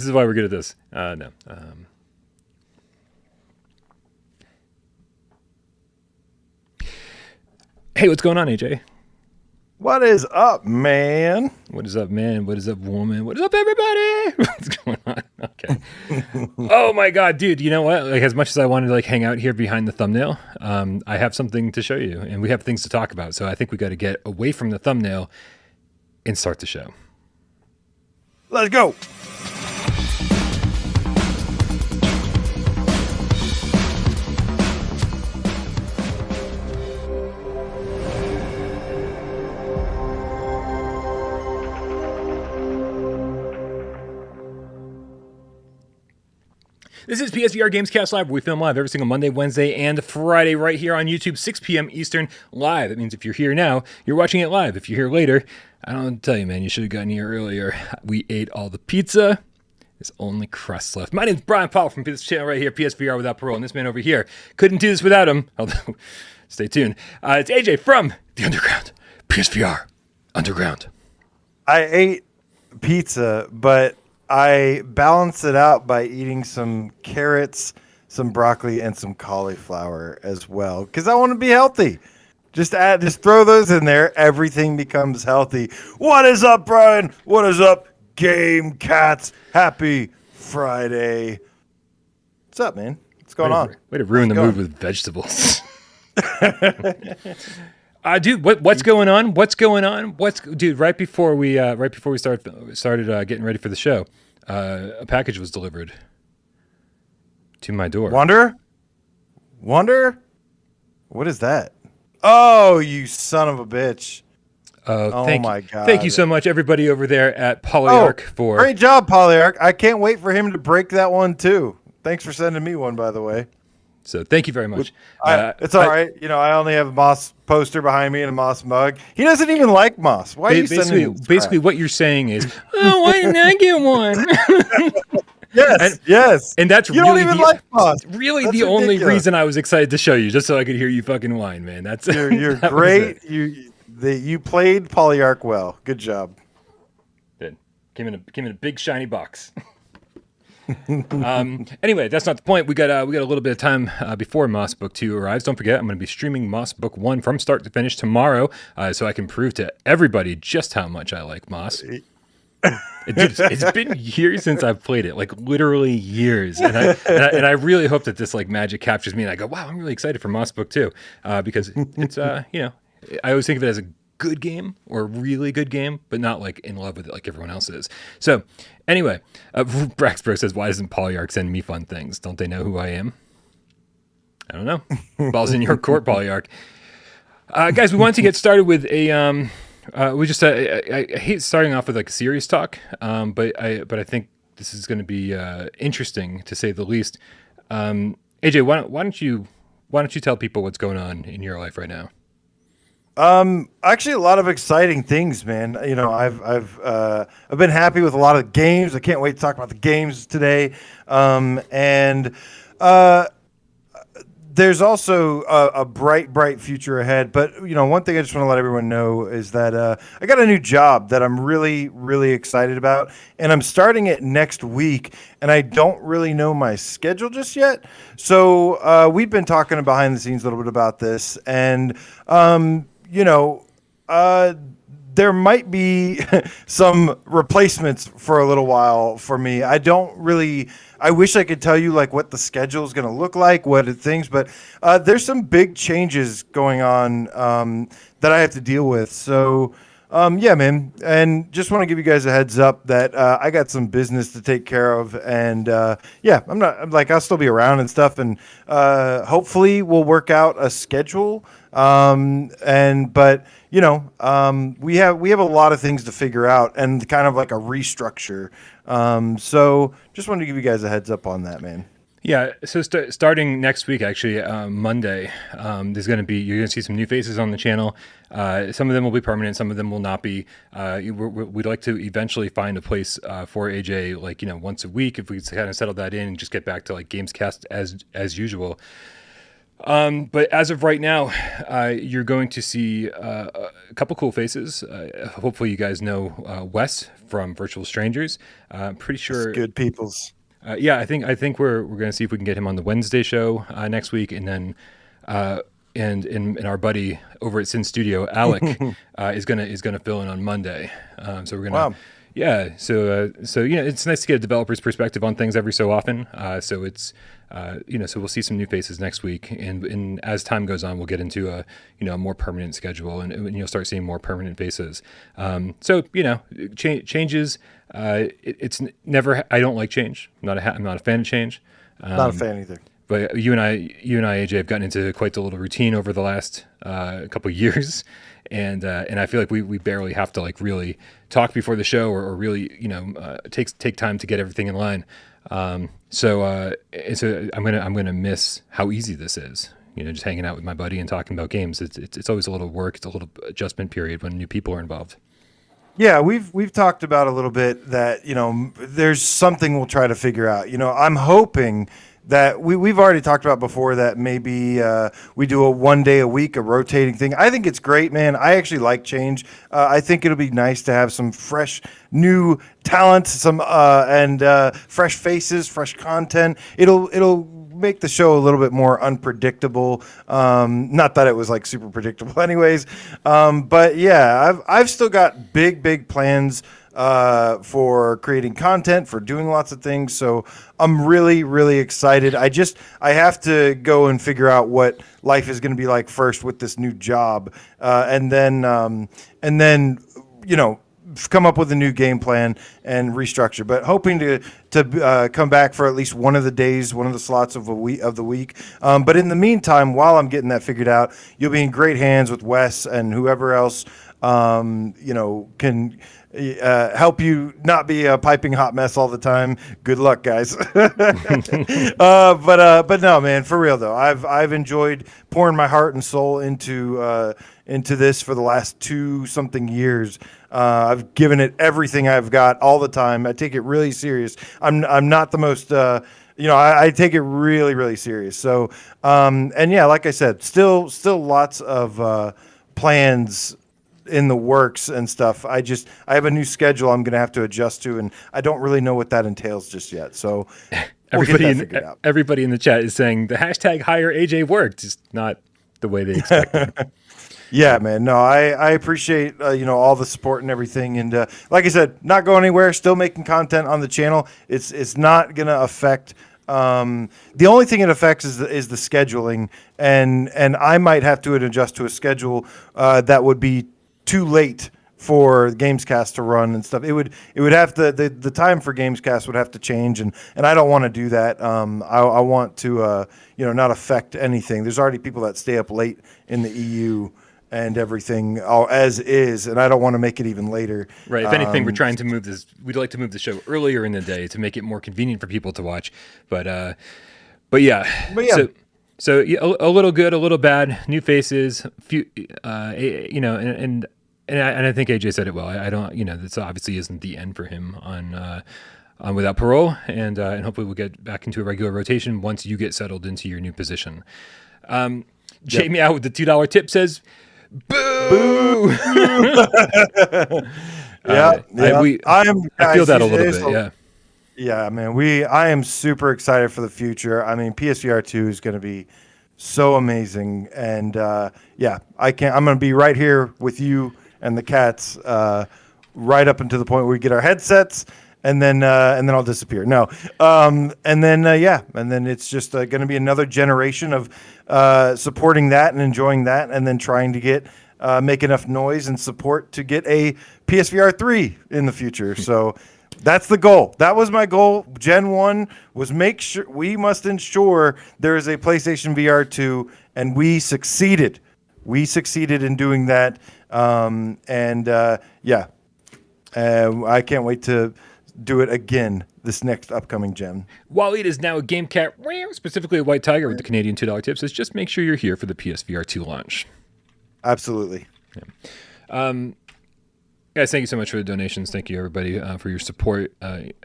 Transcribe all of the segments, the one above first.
This is why we're good at this. No. Hey, what's going on, AJ? What is up, man? What is up, man? What is up, woman? What is up, everybody? What's going on? Okay. Oh my God, dude! You know what? Like, as much as I wanted to hang out here behind the thumbnail, I have something to show you, and we have things to talk about. So I think we got to get away from the thumbnail and start the show. Let's go. This is PSVR Gamescast Live, where we film live every single Monday, Wednesday, and Friday right here on YouTube, 6 p.m. Eastern, live. That means if you're here now, you're watching it live. If you're here later, I don't know what to tell you, man. You should have gotten here earlier. We ate all the pizza. There's only crust left. My name's Brian Powell from this channel right here, PSVR Without Parole, and this man over here couldn't do this without him, although, stay tuned. It's AJ from the Underground, PSVR Underground. I ate pizza, but I balanced it out by eating some carrots, some broccoli, and some cauliflower as well, because I want to be healthy. Just throw those in there. Everything becomes healthy. What is up, Brian? What is up, Gamecats? Happy Friday. What's up, man? What's going on? Way to ruin the mood with vegetables. Dude, what's going on? What's going on? Dude? Right before we started getting ready for the show, a package was delivered to my door. Wonder? What is that? Oh, you son of a bitch! My God! Thank you so much, everybody over there at Polyarch for great job, Polyarch. I can't wait for him to break that one too. Thanks for sending me one, by the way. So thank you very much. It's all right. You know, I only have a Moss poster behind me and a Moss mug. He doesn't even like Moss. Why are you sending me this basically crap? What you're saying is, oh, why didn't I get one? Yes. And that's you really don't even like Moss. Really, That's the only ridiculous. reason I was excited to show you, just so I could hear you fucking whine, man. That's You're that great. You played Polyarch well. Good job. Good. Came in a big shiny box. Anyway, that's not the point. We got a little bit of time before Moss Book 2 arrives. Don't forget, I'm going to be streaming Moss Book 1 from start to finish tomorrow, so I can prove to everybody just how much I like Moss. It's been years since I've played it, like literally years, and I really hope that this magic captures me, and I go, wow, I'm really excited for Moss Book 2, because it's I always think of it as a good game or a really good game, but not in love with it like everyone else is. So anyway, Braxbro says, why doesn't Polyarch send me fun things? Don't they know who I am? I don't know. Ball's in your court, Polyarch. Guys, we wanted to get started with a I hate starting off with a serious talk, but I think this is going to be interesting to say the least. AJ, why don't you tell people what's going on in your life right now? Actually, a lot of exciting things, man. You know, I've been happy with a lot of games. I can't wait to talk about the games today. There's also a bright future ahead. But one thing I just want to let everyone know is that I got a new job that I'm really excited about, and I'm starting it next week. And I don't really know my schedule just yet. So we've been talking behind the scenes a little bit about this, and there might be some replacements for a little while for me. I wish I could tell you what the schedule is going to look like, but there's some big changes going on that I have to deal with. So, yeah, man. And just want to give you guys a heads up that I got some business to take care of. And yeah, I'll still be around and stuff. And hopefully we'll work out a schedule. We have a lot of things to figure out and kind of like a restructure. So just wanted to give you guys a heads up on that, man. Yeah, so starting next week, actually, Monday, you're going to see some new faces on the channel. Some of them will be permanent, some of them will not be. We'd like to eventually find a place for AJ, once a week, if we kind of settle that in and just get back to Gamescast as usual. But as of right now, you're going to see a couple cool faces. Hopefully, you guys know Wes from Virtual Strangers. I'm pretty It's sure. good peoples. Yeah, I think we're going to see if we can get him on the Wednesday show next week, and then and our buddy over at Sin Studio, Alec, is gonna fill in on Monday. So we're gonna. Wow. Yeah, so it's nice to get a developer's perspective on things every so often. So it's so we'll see some new faces next week, and as time goes on, we'll get into a more permanent schedule, and you'll start seeing more permanent faces. Changes. It's never. I don't like change. I'm not a fan of change. Not a fan either. But you and I, AJ, have gotten into quite the little routine over the last couple of years, and I feel like we barely have to like really talk before the show or really take time to get everything in line. So I'm gonna miss how easy this is. Just hanging out with my buddy and talking about games. It's always a little work. It's a little adjustment period when new people are involved. Yeah, we've talked about a little bit that there's something we'll try to figure out. I'm hoping that we've already talked about before that maybe we do a 1 day a week, a rotating thing. I think it's great, man. I actually like change. I think it'll be nice to have some fresh, new talent, some and fresh faces, fresh content. It'll make the show a little bit more unpredictable. Not that it was like super predictable, anyways. But yeah, I've still got big plans for creating content, for doing lots of things. So I'm really excited. I have to go and figure out what life is going to be like first with this new job, and then come up with a new game plan and restructure. But hoping to come back for at least one of the days, one of the slots of the week. But in the meantime, while I'm getting that figured out, you'll be in great hands with Wes and whoever else can help you not be a piping hot mess all the time. Good luck, guys. But no, man, for real though, I've enjoyed pouring my heart and soul into this for the last 2-something years. I've given it everything I've got all the time. I take it really serious. I'm not the most I take it really serious. So and yeah, like I said, still lots of plans in the works and stuff. I have a new schedule I'm going to have to adjust to, and I don't really know what that entails just yet. So everybody in the chat is saying the hashtag hire AJ worked. Just not the way they expected. Yeah, man. No, I appreciate all the support and everything, and like I said, not going anywhere. Still making content on the channel. It's not going to affect. The only thing it affects is the scheduling, and I might have to adjust to a schedule that would be too late for GamesCast to run and stuff. It would have to the time for GamesCast would have to change, and I don't want to do that. I want to not affect anything. There's already people that stay up late in the EU and everything as is, and I don't want to make it even later. Right. If anything, we're trying to move this. We'd like to move the show earlier in the day to make it more convenient for people to watch. But yeah. So yeah, a little good, a little bad. New faces, few, and I think AJ said it well. I don't, this obviously isn't the end for him on Without Parole, and hopefully we'll get back into a regular rotation once you get settled into your new position. Jamie out with the $2 tip says, "Boo!" Yeah. I feel that a little bit. Yeah. Yeah, man. I am super excited for the future. I mean, PSVR2 is going to be so amazing, and I'm going to be right here with you and the cats, right up until the point where we get our headsets, and then I'll disappear. No, and then it's just going to be another generation of supporting that and enjoying that, and then trying to make enough noise and support to get a PSVR 3 in the future. So that's the goal. That was my goal. Gen 1 was we must ensure there is a PlayStation VR 2, and we succeeded. We succeeded in doing that. I can't wait to do it again this next upcoming gen. Waleed is now a Gamecat, specifically a White Tiger with the Canadian $2 tip, says just make sure you're here for the PSVR 2 launch. Absolutely. Yeah. Guys, thank you so much for the donations. Thank you, everybody, for your support.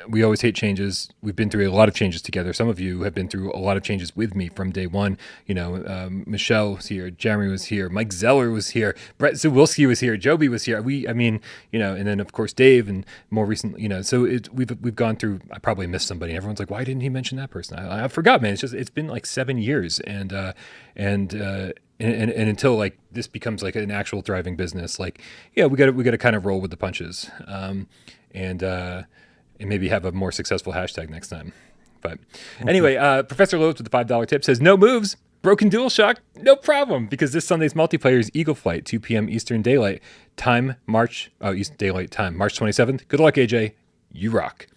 We always hate changes. We've been through a lot of changes together. Some of you have been through a lot of changes with me from day one. Michelle was here, Jeremy was here, Mike Zeller was here, Brett Zawilski was here, Joby was here. And then of course Dave, and more recently, so we've gone through. I probably missed somebody. Everyone's like, why didn't he mention that person? I forgot, man. It's been like 7 years, and until like this becomes like an actual thriving business, like we got to kind of roll with the punches, and maybe have a more successful hashtag next time. But anyway, Professor Lowe's with the $5 tip says no moves, broken DualShock, no problem, because this Sunday's multiplayer is Eagle Flight, 2 p.m. Eastern Daylight Time, Eastern Daylight Time, March 27th. Good luck, AJ. You rock.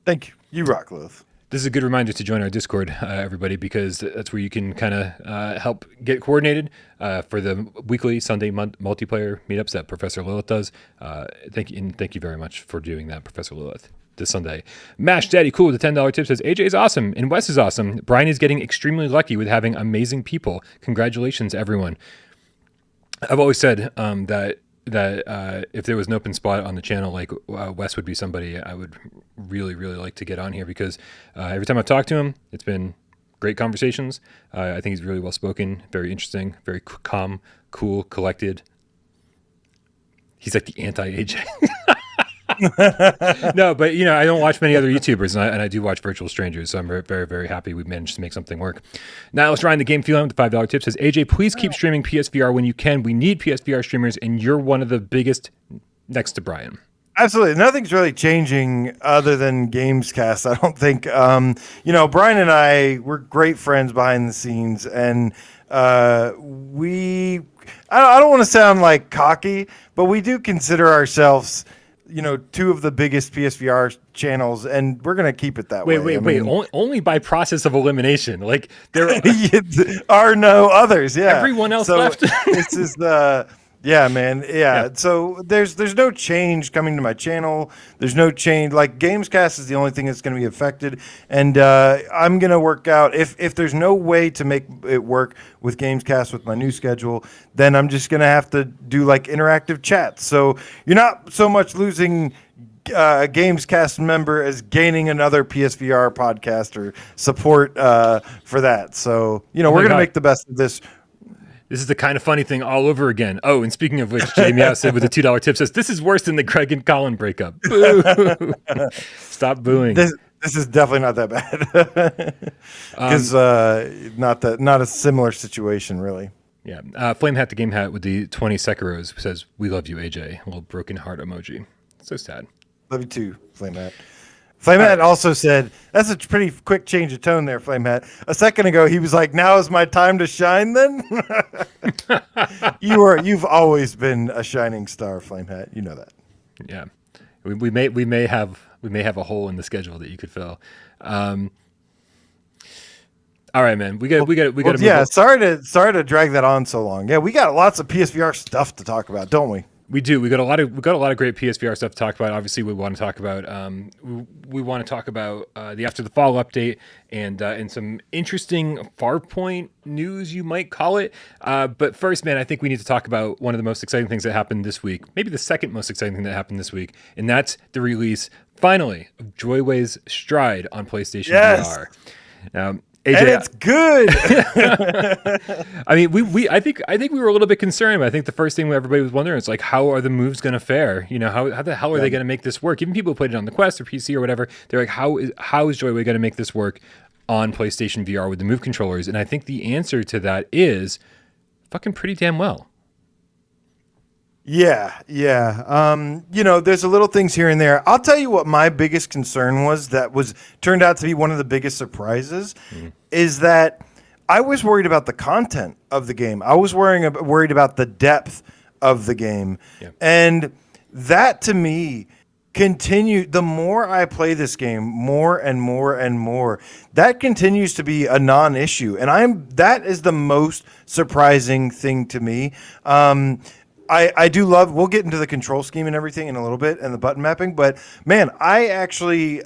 Thank you. You rock, Lowe's. This is a good reminder to join our Discord, everybody, because that's where you can kind of help get coordinated for the weekly Sunday multiplayer meetups that Professor Lilith does. Thank you very much for doing that, Professor Lilith, this Sunday. Mash Daddy Cool with the $10 tip says, AJ is awesome and Wes is awesome. Brian is getting extremely lucky with having amazing people. Congratulations, everyone. I've always said that if there was an open spot on the channel, like Wes would be somebody I would really, really like to get on here, because every time I've talked to him, it's been great conversations. I think he's really well spoken, very interesting, very calm, cool, collected. He's like the anti-AJ. No, but I don't watch many other YouTubers, and I do watch Virtual Strangers, so I'm very, very, very happy we managed to make something work. Now let's Ryan the Game Feeling with the $5 tip says, AJ, please keep streaming PSVR when you can. We need PSVR streamers, and you're one of the biggest next to Brian. Absolutely. Nothing's really changing other than GAMESCAST. I don't think, Brian and I, we're great friends behind the scenes, and I don't want to sound like cocky, but we do consider ourselves two of the biggest PSVR channels, and we're going to keep it that way. Wait. Only by process of elimination. Like, there are no others. Yeah. Everyone else left. This is the... Yeah, man. Yeah. So there's no change coming to my channel. There's no change. Like, GamesCast is the only thing that's going to be affected. And I'm going to work out, if there's no way to make it work with GamesCast with my new schedule, then I'm just going to have to do like interactive chats. So you're not so much losing a GamesCast member as gaining another PSVR podcast or support for that. So, we're going to make the best of this. This is the kind of funny thing all over again. Oh, and speaking of which, Jamie said with a $2 tip says, this is worse than the Greg and Colin breakup. Boo. Stop booing. This is definitely not that bad. Because not a similar situation, really. Yeah. Flamehat the Game Hat with the 20 Sekiros says, we love you, AJ. A little broken heart emoji. So sad. Love you too, Flamehat. Flamehat also said, that's a pretty quick change of tone there, Flamehat. A second ago, he was like, now is my time to shine then? You've always been a shining star, Flamehat. You know that. Yeah. We may have a hole in the schedule that you could fill. All right, man. We got to move yeah, on. sorry to drag that on so long. Yeah, we got lots of PSVR stuff to talk about, don't we? We do. We got a lot of great PSVR stuff to talk about. Obviously, we want to talk about the After the Fall update and some interesting Farpoint news, you might call it. But first, man, I think we need to talk about one of the most exciting things that happened this week, maybe the second most exciting thing that happened this week, and that's the release finally of Joyway's Stride on PlayStation VR. AJ, and it's good. I mean, I think we were a little bit concerned. But I think the first thing everybody was wondering is like, how are the moves going to fare? How the hell are they going to make this work? Even people who played it on the Quest or PC or whatever, they're like, how is Joyway going to make this work on PlayStation VR with the Move controllers? And I think the answer to that is fucking pretty damn well. Yeah. There's a little things here and there. I'll tell you what my biggest concern was turned out to be one of the biggest surprises is that I was worried about the content of the game. I was worried about the depth of the game. Yeah. And that to me continued. The more I play this game, more and more and more, that continues to be a non-issue. And that is the most surprising thing to me. I do love, we'll get into the control scheme and everything in a little bit and the button mapping, but man, I actually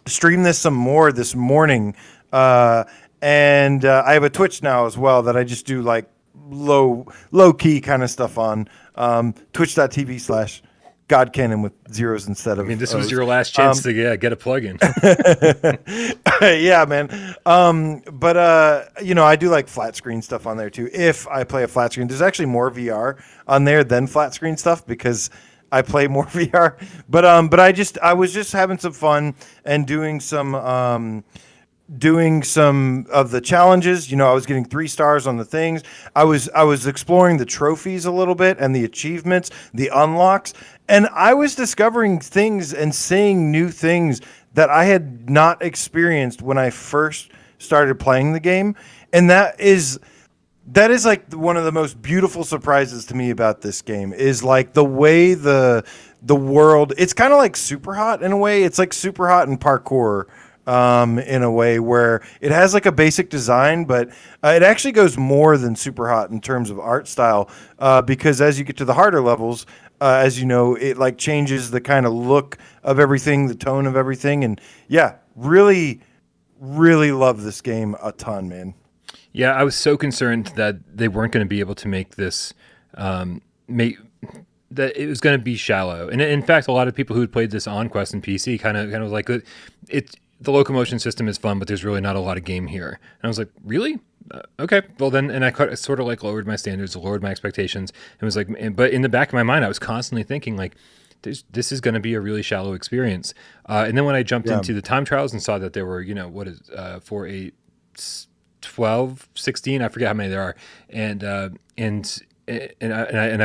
streamed this some more this morning, and I have a Twitch now as well that I just do like low key kind of stuff on twitch.tv/GodCannon with zeros instead I of mean, this was O's. your last chance to get a plug in. Yeah, man. But I do like flat screen stuff on there too. If I play a flat screen, there's actually more VR on there than flat screen stuff because I play more VR. But I was just having some fun and doing some of the challenges. I was getting 3 stars on the things. I was exploring the trophies a little bit and the achievements, the unlocks, and I was discovering things and seeing new things that I had not experienced when I first started playing the game. And that is like one of the most beautiful surprises to me about this game is like the way the world, it's kind of like Super Hot in a way. It's like Super Hot and parkour in a way where it has like a basic design, but it actually goes more than Super Hot in terms of art style because as you get to the harder levels, as you know, it like changes the kind of look of everything, the tone of everything. And yeah, really, really love this game a ton, man. Yeah, I was so concerned that they weren't going to be able to make this, make that it was going to be shallow. And in fact, a lot of people who had played this on Quest and PC kind of was like, the locomotion system is fun, but there's really not a lot of game here. And I was like, really? Okay, well then, and I sort of like lowered my standards, lowered my expectations, and was like, but in the back of my mind, I was constantly thinking like, this is going to be a really shallow experience. And then when I jumped into the time trials and saw that there were, 4, 8, 12, 16, I forget how many there are, and I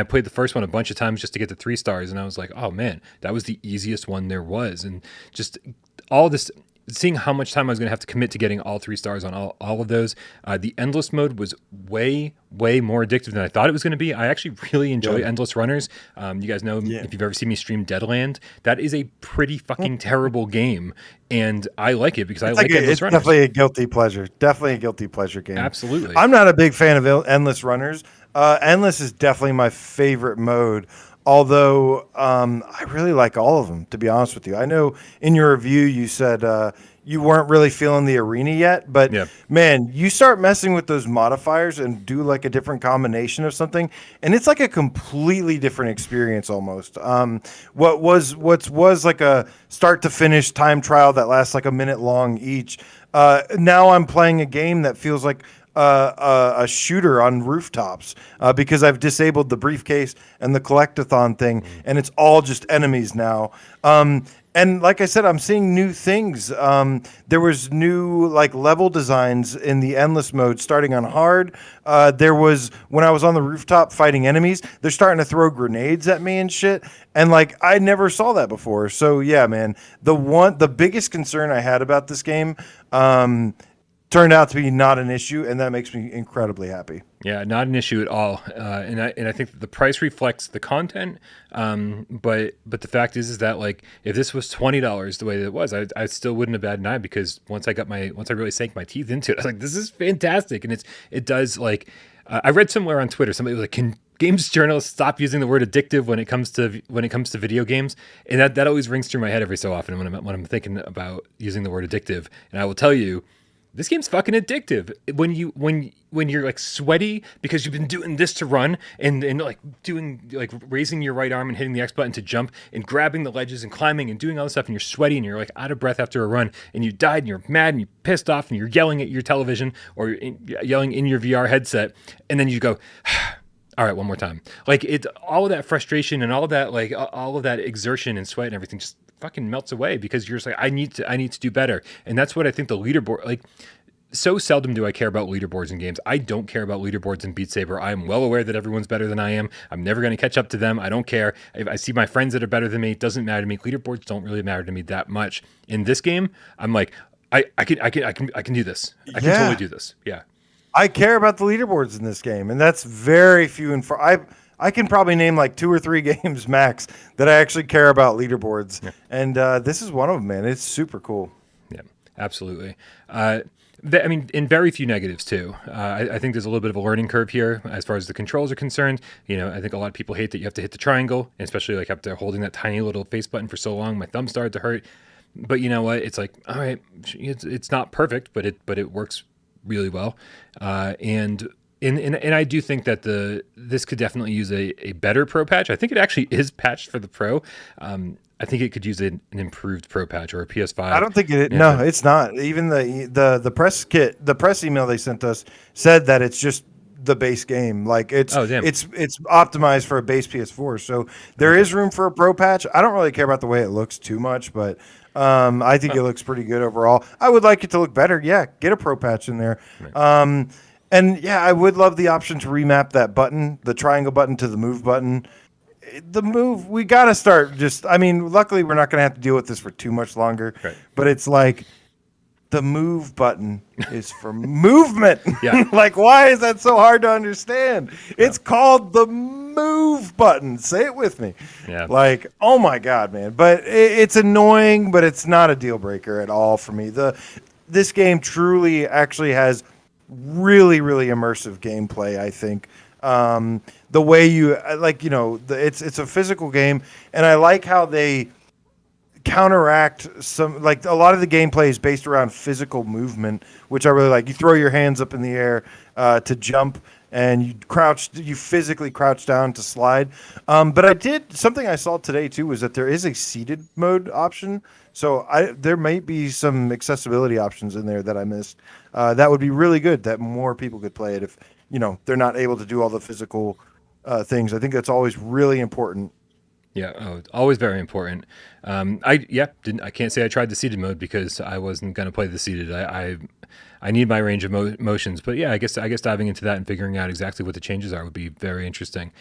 played the first one a bunch of times just to get the 3 stars, and I was like, oh man, that was the easiest one there was, and just all this. Seeing how much time I was going to have to commit to getting all 3 stars on all of those. The endless mode was way more addictive than I thought it was going to be. I actually really enjoy Endless Runners. You guys know if you've ever seen me stream Deadland, that is a pretty fucking terrible game, and I like it because I like Endless Runners. It's definitely a guilty pleasure. Definitely a guilty pleasure game. Absolutely. I'm not a big fan of Endless Runners. Endless is definitely my favorite mode. Although I really like all of them, to be honest with you. I know in your review you said you weren't really feeling the arena yet, but man, you start messing with those modifiers and do like a different combination of something, and it's like a completely different experience almost. What was like a start to finish time trial that lasts like a minute long each. Now I'm playing a game that feels like a shooter on rooftops because I've disabled the briefcase and the collectathon thing, and it's all just enemies now. And like I said, I'm seeing new things. There was new like level designs in the endless mode starting on hard. There was when I was on the rooftop fighting enemies, they're starting to throw grenades at me and shit. And like I never saw that before. So yeah, man, the biggest concern I had about this game turned out to be not an issue, and that makes me incredibly happy. Yeah, not an issue at all, and I think that the price reflects the content. But the fact is that like if this was $20 the way that it was, I still wouldn't have batted an eye because once I really sank my teeth into it, I was like, this is fantastic, and it does like I read somewhere on Twitter somebody was like, can games journalists stop using the word addictive when it comes to video games? And that always rings through my head every so often when I'm thinking about using the word addictive. And I will tell you, this game's fucking addictive. When you're like sweaty because you've been doing this to run and like doing like raising your right arm and hitting the X button to jump and grabbing the ledges and climbing and doing all this stuff, and you're sweaty and you're like out of breath after a run and you died and you're mad and you're pissed off and you're yelling at your television or yelling in your VR headset, and then you go, all right, one more time. Like all of that frustration and all of that exertion and sweat and everything just fucking melts away because you're just like, I need to do better. And that's what I think the leaderboard, like, so seldom do I care about leaderboards in games. I don't care about leaderboards in Beat Saber. I am well aware that everyone's better than I am. I'm never going to catch up to them. I don't care. If I see my friends that are better than me, it doesn't matter to me. Leaderboards don't really matter to me that much. In this game, I'm like, I can do this. I can totally do this. Yeah. I care about the leaderboards in this game, and that's very few and far. I can probably name like 2 or 3 games max that I actually care about leaderboards, and this is one of them, man. It's super cool. Yeah, absolutely. I mean, in very few negatives too. I think there's a little bit of a learning curve here as far as the controls are concerned. I think a lot of people hate that you have to hit the triangle, and especially like after holding that tiny little face button for so long, my thumb started to hurt. But you know what? It's like, all right, it's not perfect, but it works really well. And And I do think that this could definitely use a better pro patch. I think it actually is patched for the pro. I think it could use an improved pro patch or a PS5. I don't think it. No, it's not. Even the press kit, the press email they sent us said that it's just the base game. Like it's optimized for a base PS4. So there is room for a pro patch. I don't really care about the way it looks too much, but I think it looks pretty good overall. I would like it to look better. Yeah, get a pro patch in there. Right. And yeah, I would love the option to remap that button, the triangle button, to the move button. The move, we got to start luckily we're not going to have to deal with this for too much longer, right. But it's like the move button is for movement. Yeah. Like, why is that so hard to understand? Yeah. It's called the move button. Say it with me. Yeah. Like, oh my God, man. But it's annoying, but it's not a deal breaker at all for me. This game truly actually has really, really immersive gameplay, I think. The way you it's a physical game, and I like how they counteract some, like a lot of the gameplay is based around physical movement, which I really like. You throw your hands up in the air to jump, and you physically crouch down to slide. But something I saw today too was that there is a seated mode option. So there might be some accessibility options in there that I missed. That would be really good, that more people could play it if they're not able to do all the physical things. I think that's always really important. Yeah, it's always very important. I can't say I tried the seated mode because I wasn't going to play the seated. I need my range of motions, but yeah, I guess diving into that and figuring out exactly what the changes are would be very interesting.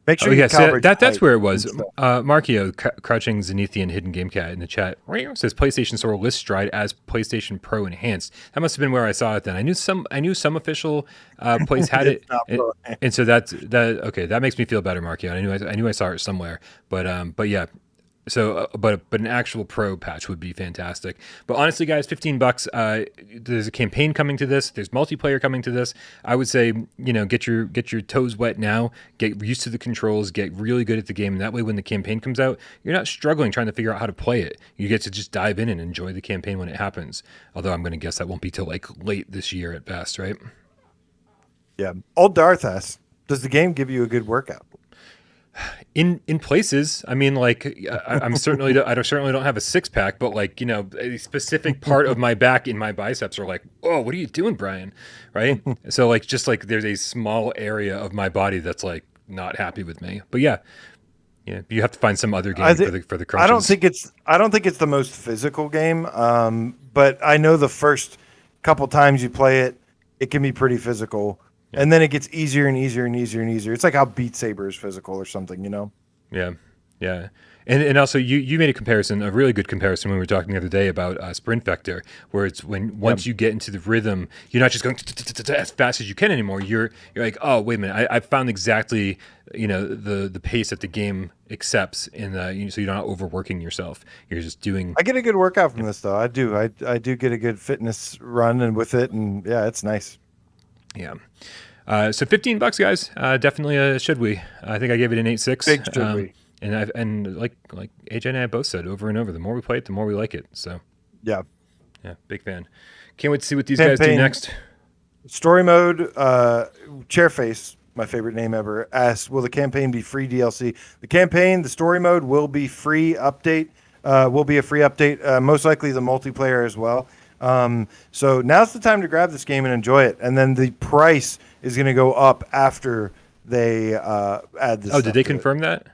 Make sure that's where it was. Markio, Crouching Zenithian Hidden Gamecat in the chat says PlayStation Store lists Stride as PlayStation Pro Enhanced. That must have been where I saw it then. I knew some official place had it, and so that makes me feel better, Markio. I knew I saw it somewhere, but yeah. So, but an actual pro patch would be fantastic. But honestly, guys, $15. There's a campaign coming to this. There's multiplayer coming to this. I would say, get your toes wet now. Get used to the controls. Get really good at the game. And that way, when the campaign comes out, you're not struggling trying to figure out how to play it. You get to just dive in and enjoy the campaign when it happens. Although I'm going to guess that won't be till like late this year at best, right? Yeah. Old Darth asks, does the game give you a good workout? In places, I mean, like I certainly don't have a six pack, but like a specific part of my back and my biceps are like, oh, what are you doing, Brian? Right? So like just like there's a small area of my body that's like not happy with me. But yeah, you have to find some other game for the crunches. I don't think it's the most physical game, but I know the first couple times you play it, it can be pretty physical. Yeah. And then it gets easier and easier and easier and easier. It's like how Beat Saber is physical or something, Yeah, yeah. And also you made a really good comparison when we were talking the other day about Sprint Vector, where it's once you get into the rhythm, you're not just going as fast as you can anymore. You're like, oh, wait a minute, I found exactly the pace that the game accepts, and so you're not overworking yourself. You're just doing. I get a good workout from this though. I do. I do get a good fitness run and with it, and yeah, it's nice. Yeah. So $15, guys. Definitely should we? I think I gave it an 8.6. Big should we? And like AJ and I both said over and over, the more we play it, the more we like it. So yeah, big fan. Can't wait to see what these guys do next. Story mode. Chairface, my favorite name ever, asks, will the campaign be free DLC? The story mode will be free update. Will be a free update. Most likely the multiplayer as well. So now's the time to grab this game and enjoy it. And then the price is going to go up after they add this. Oh, did they confirm that?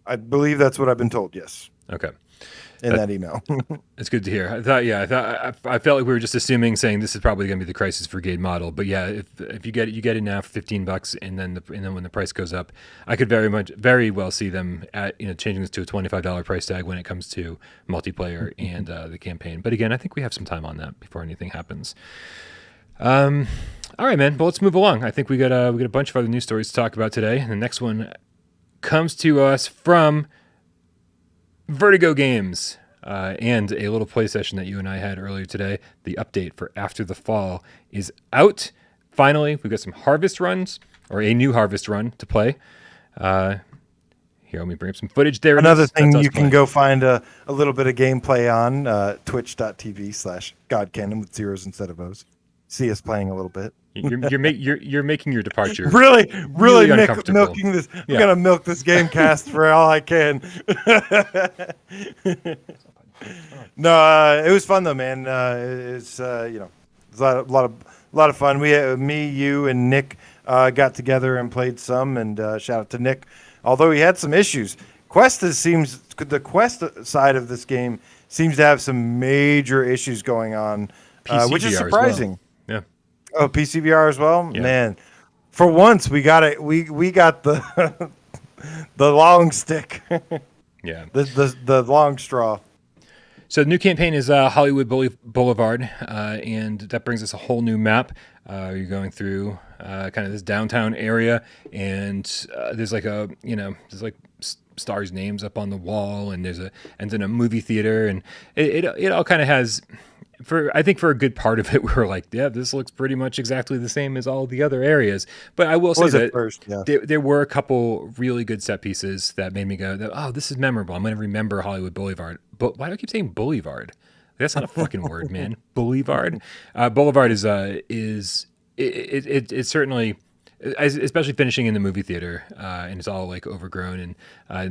I believe that's what I've been told. Yes. Okay. In that email. It's good to hear. I felt like we were just assuming, saying this is probably going to be the Crisis Brigade model. But yeah, if you get it now for $15, and then when the price goes up, I could very well see them at changing this to a $25 price tag when it comes to multiplayer and the campaign. But again, I think we have some time on that before anything happens. All right, man. Well, let's move along. I think we got a bunch of other news stories to talk about today. And the next one comes to us from Vertigo Games, and a little play session that you and I had earlier today. The update for After the Fall is out. Finally, we've got some harvest runs, or a new harvest run to play. Here Here, let me bring up some footage. There Another it is. thing That's us you can playing. go find a little bit of gameplay on twitch.tv/GodCanon with zeros instead of O's. See us playing a little bit. You're making your departure Really uncomfortable. milking this. I'm Yeah. gonna milk this Gamecast for all I can. No, it was fun though, man. It's it's a lot of fun. We me, you, and Nick got together and played some. And shout out to Nick, although he had some issues. The Quest side of this game seems to have some major issues going on, which is PCVR as surprising. well. Yeah. Oh, PCVR as well, Yeah. man. For once, we got it. We got the the long stick, Yeah. the long straw. So the new campaign is Hollywood Boulevard, and that brings us a whole new map. You're going through kind of this downtown area, and there's like stars' names up on the wall, and and then a movie theater, and it all kind of has. I think for a good part of it, we were like, yeah, this looks pretty much exactly the same as all the other areas. But I will say that First, yeah. there were a couple really good set pieces that made me go, oh, this is memorable. I'm going to remember Hollywood Boulevard. But why do I keep saying Boulevard? That's not a fucking word, man. Boulevard. Boulevard it's certainly, especially finishing in the movie theater, and it's all like overgrown, and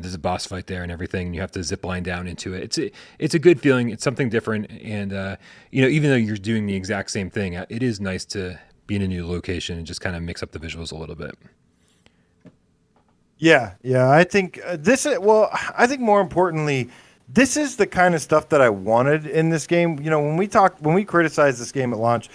there's a boss fight there and everything, and you have to zip line down into it. It's a good feeling. It's something different, and even though you're doing the exact same thing, it is nice to be in a new location and just kind of mix up the visuals a little bit. Yeah. I think I think more importantly, this is the kind of stuff that I wanted in this game. When we criticized this game at launch,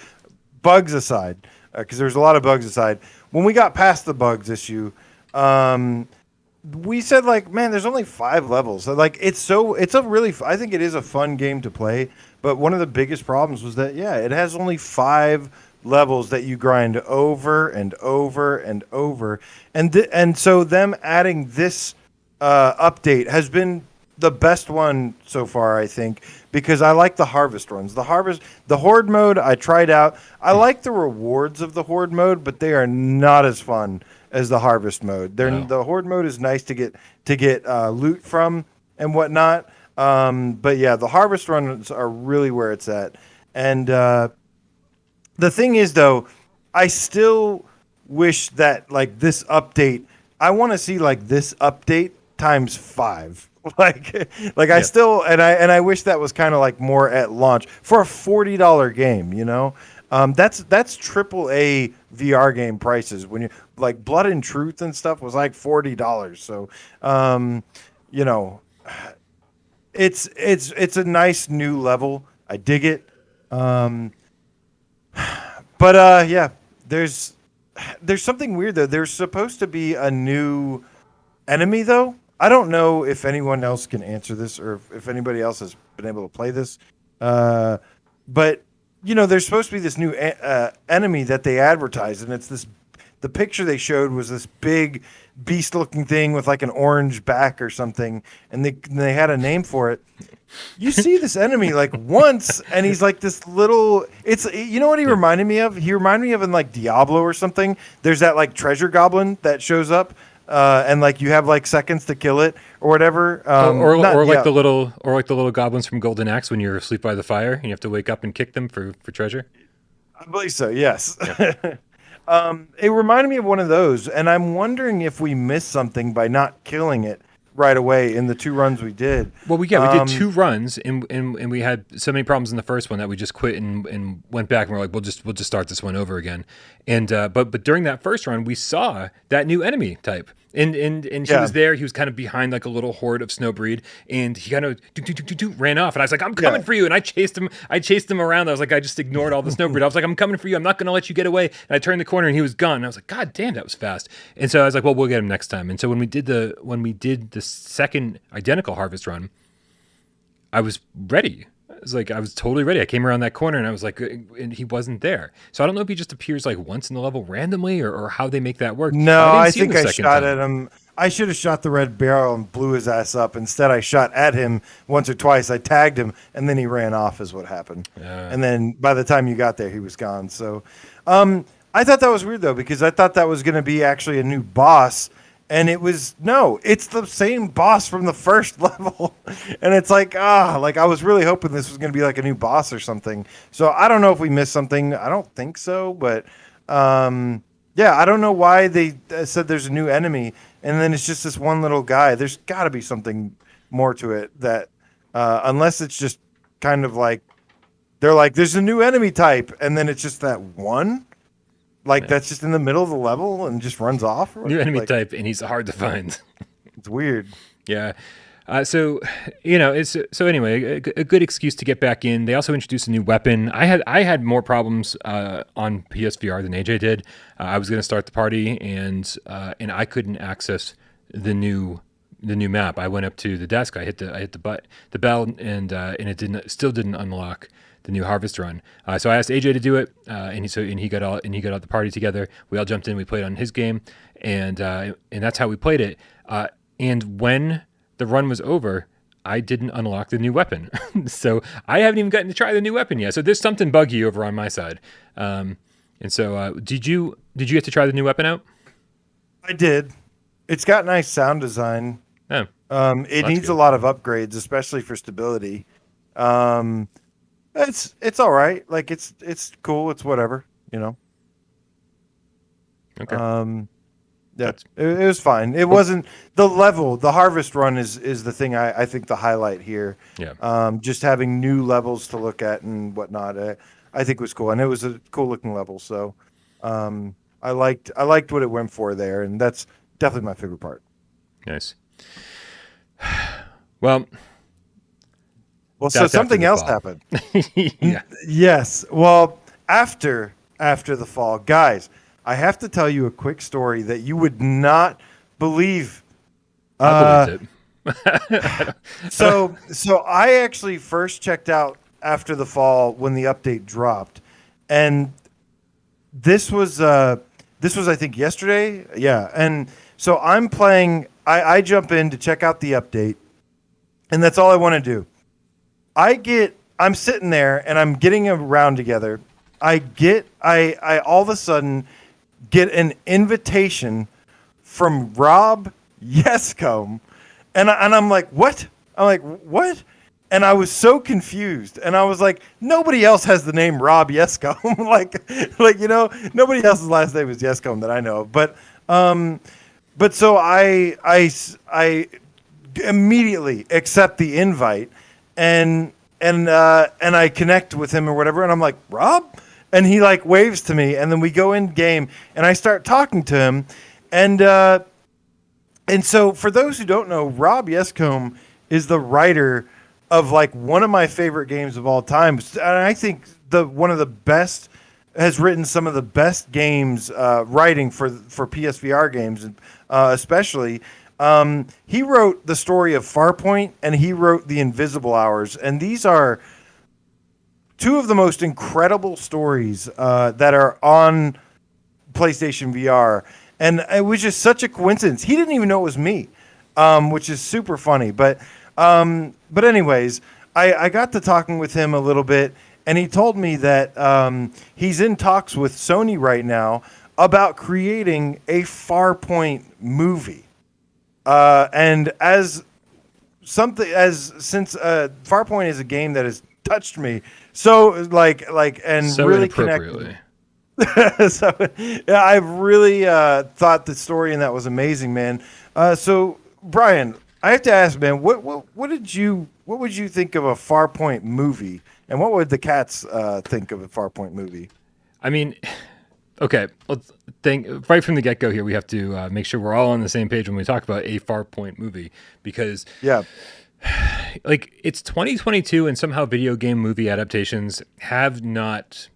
bugs aside, because there's a lot of bugs aside. When we got past the bugs issue, we said like, man, there's only 5 levels. So, like, I think it is a fun game to play. But one of the biggest problems was that, it has only 5 levels that you grind over and over and over. And so them adding this update has been the best one so far, I think, because I like the harvest runs. The horde mode I tried out. I like the rewards of the horde mode, but they are not as fun as the harvest mode. The horde mode is nice to get loot from and whatnot. But yeah, the harvest runs are really where it's at. And the thing is, though, I still wish that like this update. I want to see like this update times 5. I still I wish that was kind of like more at launch for a $40 game, that's triple A VR game prices when you like Blood and Truth and stuff was like $40. So it's a nice new level. I dig it. There's something weird though. There's supposed to be a new enemy though. I don't know if anyone else can answer this or if anybody else has been able to play this. But, there's supposed to be this new enemy that they advertised, and it's the picture they showed was this big beast-looking thing with like an orange back or something, and they had a name for it. You see this enemy like once, and he's like this little. You know what he reminded me of? He reminded me of in like Diablo or something. There's that like treasure goblin that shows up. And like you have like seconds to kill it or whatever. The little goblins from Golden Axe when you're asleep by the fire and you have to wake up and kick them for treasure. I believe so. Yes. Yeah. It reminded me of one of those, and I'm wondering if we missed something by not killing it right away in the 2 runs we did. Well, we did 2 runs, and we had so many problems in the first one that we just quit and went back and we're like, we'll just start this one over again. And but during that first run, we saw that new enemy type. And he was there. He was kind of behind like a little horde of Snowbreed, and he kind of ran off. And I was like, "I'm coming for you!" And I chased him around. I was like, I just ignored all the Snowbreed. I was like, "I'm coming for you! I'm not going to let you get away!" And I turned the corner, and he was gone. And I was like, "God damn, that was fast!" And so I was like, "Well, we'll get him next time." And so when we did the second identical harvest run, I was ready. I was totally ready. I came around that corner and I was like, and he wasn't there. So I don't know if he just appears like once in the level randomly or how they make that work. No, I think I shot at him. I should have shot the red barrel and blew his ass up. Instead, I shot at him once or twice. I tagged him and then he ran off is what happened. And then by the time you got there, he was gone. So I thought that was weird though, because I thought that was going to be actually a new boss. And it's the same boss from the first level. And it's like, like I was really hoping this was going to be like a new boss or something. So I don't know if we missed something. I don't think so, but yeah, I don't know why they said there's a new enemy and then it's just this one little guy. There's got to be something more to it that unless it's just kind of like they're like there's a new enemy type and then it's just that one. Like that's just in the middle of the level and just runs off. New enemy type, and he's hard to find. It's weird. Yeah. So anyway, a good excuse to get back in. They also introduced a new weapon. I had more problems on PSVR than AJ did. I was going to start the party and I couldn't access the new map. I went up to the desk. I hit the bell and it still didn't unlock the new harvest run. So I asked AJ to do it, and he got all the party together. We all jumped in. We played on his game, and that's how we played it. And when the run was over, I didn't unlock the new weapon, so I haven't even gotten to try the new weapon yet. So there's something buggy over on my side. And so did you get to try the new weapon out? I did. It's got nice sound design. Oh, it needs a lot of upgrades, especially for stability. It's all right. Like it's cool. It's whatever, you know. Okay. Yeah, it was fine. It wasn't the level. The harvest run is the thing I think the highlight here. Yeah. Just having new levels to look at and whatnot. I think was cool, and it was a cool looking level. So, I liked what it went for there, and that's definitely my favorite part. Nice. Well, so something else happened. Yeah. Yes. Well, after the fall, guys, I have to tell you a quick story that you would not believe. I believed it. So I actually first checked out after the fall when the update dropped, and this was I think yesterday. Yeah, and so I'm playing. I jump in to check out the update, and that's all I want to do. I'm sitting there and I'm getting a round together. I all of a sudden get an invitation from Rob Yescombe, and I'm like, what? I'm like, what? And I was so confused, and I was like, nobody else has the name Rob Yescombe, like nobody else's last name is Yescombe that I know of. But so I immediately accept the invite. And I connect with him or whatever, and I'm like, Rob? And he like waves to me, and then we go in game, and I start talking to him, and so for those who don't know, Rob Yescombe is the writer of like one of my favorite games of all time, and I think one of the best, has written some of the best games writing for PSVR games, especially. He wrote the story of Farpoint, and he wrote The Invisible Hours, and these are two of the most incredible stories that are on PlayStation VR, and it was just such a coincidence. He didn't even know it was me, which is super funny. But anyways, I got to talking with him a little bit, and he told me that he's in talks with Sony right now about creating a Farpoint movie. And since Farpoint is a game that has touched me so really connected. So yeah, I really thought the story in that was amazing, man. So Brian, I have to ask, man, what would you think of a Farpoint movie, and what would the cats think of a Farpoint movie? I mean, okay, let's think right from the get-go here. We have to make sure we're all on the same page when we talk about a Farpoint movie, because like it's 2022 and somehow video game movie adaptations have not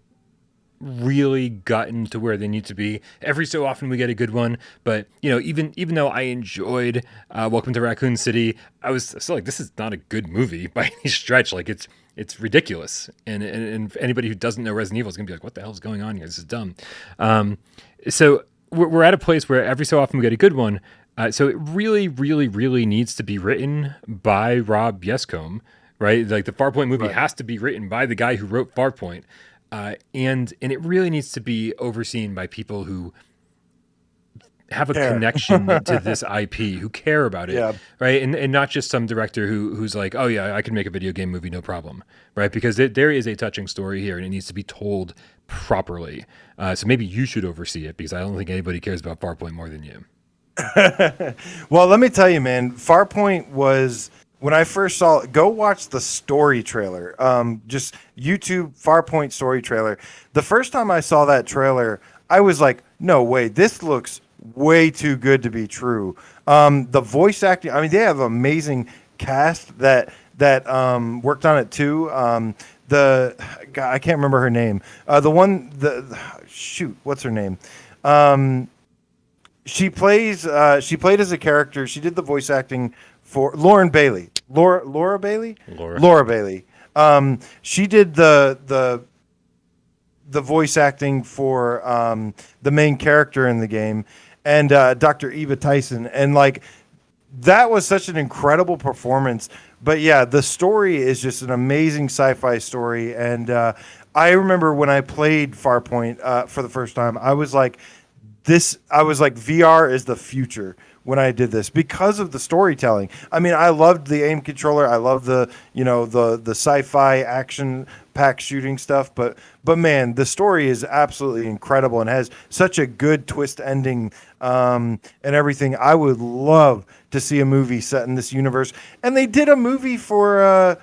really gotten to where they need to be. Every so often we get a good one, but even though I enjoyed Welcome to Raccoon City, I was still like, this is not a good movie by any stretch. Like it's ridiculous, and anybody who doesn't know Resident Evil is gonna be like, what the hell is going on here? This is dumb. So we're at a place where every so often we get a good one. So it really, really, really needs to be written by Rob Yescombe, right? Like the Farpoint movie has to be written by the guy who wrote Farpoint. And it really needs to be overseen by people who have a Care. connection to this IP, who care about it, Yeah. right? And not just some director who's like, oh yeah, I can make a video game movie, no problem, right? Because there is a touching story here, and it needs to be told properly. So maybe you should oversee it, because I don't think anybody cares about Farpoint more than you. Well, let me tell you, man, Farpoint was, when I first saw it, go watch the story trailer. Just YouTube Farpoint story trailer. The first time I saw that trailer, I was like, no way, this looks way too good to be true. The voice acting, I mean, they have an amazing cast that worked on it too. The God, I can't remember her name. Shoot, what's her name? She played as a character. She did the voice acting for Lauren Bailey. Laura Bailey? Laura Bailey. She did the voice acting for the main character in the game, and Dr. Eva Tyson. And like, that was such an incredible performance. But yeah, the story is just an amazing sci-fi story. And I remember when I played Farpoint for the first time, I was like, VR is the future when I did this, because of the storytelling. I mean, I loved the aim controller. I love the sci-fi action pack shooting stuff, but man, the story is absolutely incredible and has such a good twist ending, and everything. I would love to see a movie set in this universe. And they did a movie for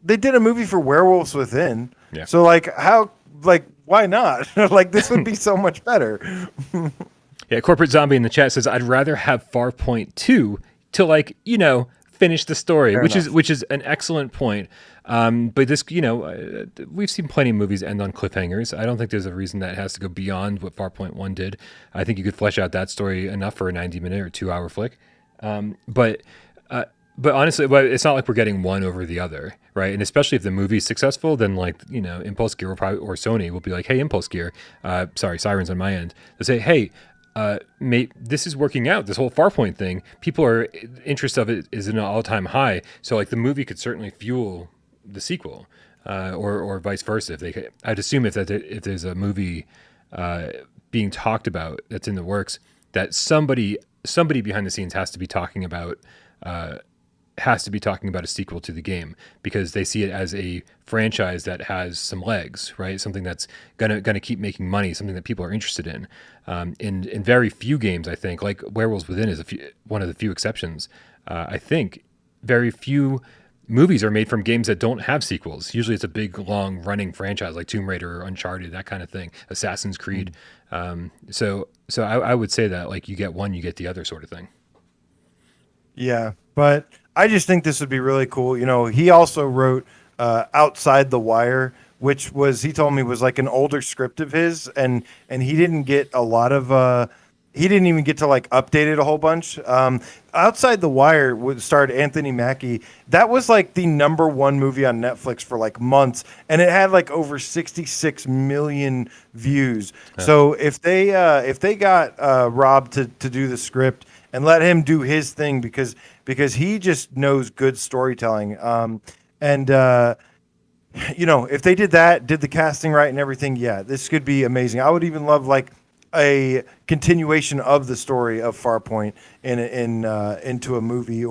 Werewolves Within. Yeah. So why not? Like, this would be so much better. Yeah, Corporate Zombie in the chat says, I'd rather have Farpoint 2 to finish the story, which is an excellent point. But this, we've seen plenty of movies end on cliffhangers. I don't think there's a reason that has to go beyond what Farpoint 1 did. I think you could flesh out that story enough for a 90-minute or 2-hour flick. But honestly, it's not like we're getting one over the other, right? And especially if the movie's successful, then Impulse Gear or Sony will be like, hey, Impulse Gear, sorry, Sirens on my end. They'll say, hey, this is working out. This whole Farpoint thing, interest of it is in an all-time high. So like, the movie could certainly fuel the sequel, or vice versa. I'd assume if there's a movie being talked about that's in the works, that somebody behind the scenes has to be talking about a sequel to the game, because they see it as a franchise that has some legs, right? Something that's gonna keep making money, something that people are interested in. In very few games, I think, like Werewolves Within is one of the few exceptions. I think very few movies are made from games that don't have sequels. Usually it's a big, long running franchise like Tomb Raider or Uncharted, that kind of thing, Assassin's Creed. So I would say that, like, you get one, you get the other sort of thing. Yeah, but I just think this would be really cool. He also wrote Outside the Wire, which he told me was like an older script of his, and he didn't get a lot of he didn't even get to like update it a whole bunch. Outside the Wire starred Anthony Mackie. That was like the #1 movie on Netflix for like months, and it had like over 66 million views. Yeah. So if they got Rob to do the script and let him do his thing, because he just knows good storytelling. If they did the casting right and everything, yeah, this could be amazing. I would even love like a continuation of the story of Farpoint into a movie,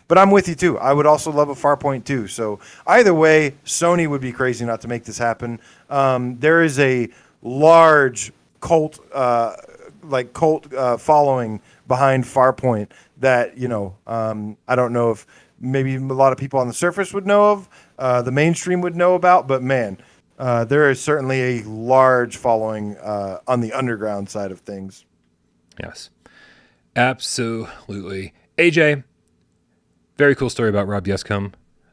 but I'm with you too. I would also love a Farpoint 2. So either way, Sony would be crazy not to make this happen. There is a large cult following behind Farpoint that, I don't know if maybe a lot of people on the surface would know of, the mainstream would know about, but man, there is certainly a large following on the underground side of things. Yes, absolutely. AJ, very cool story about Rob Yescombe.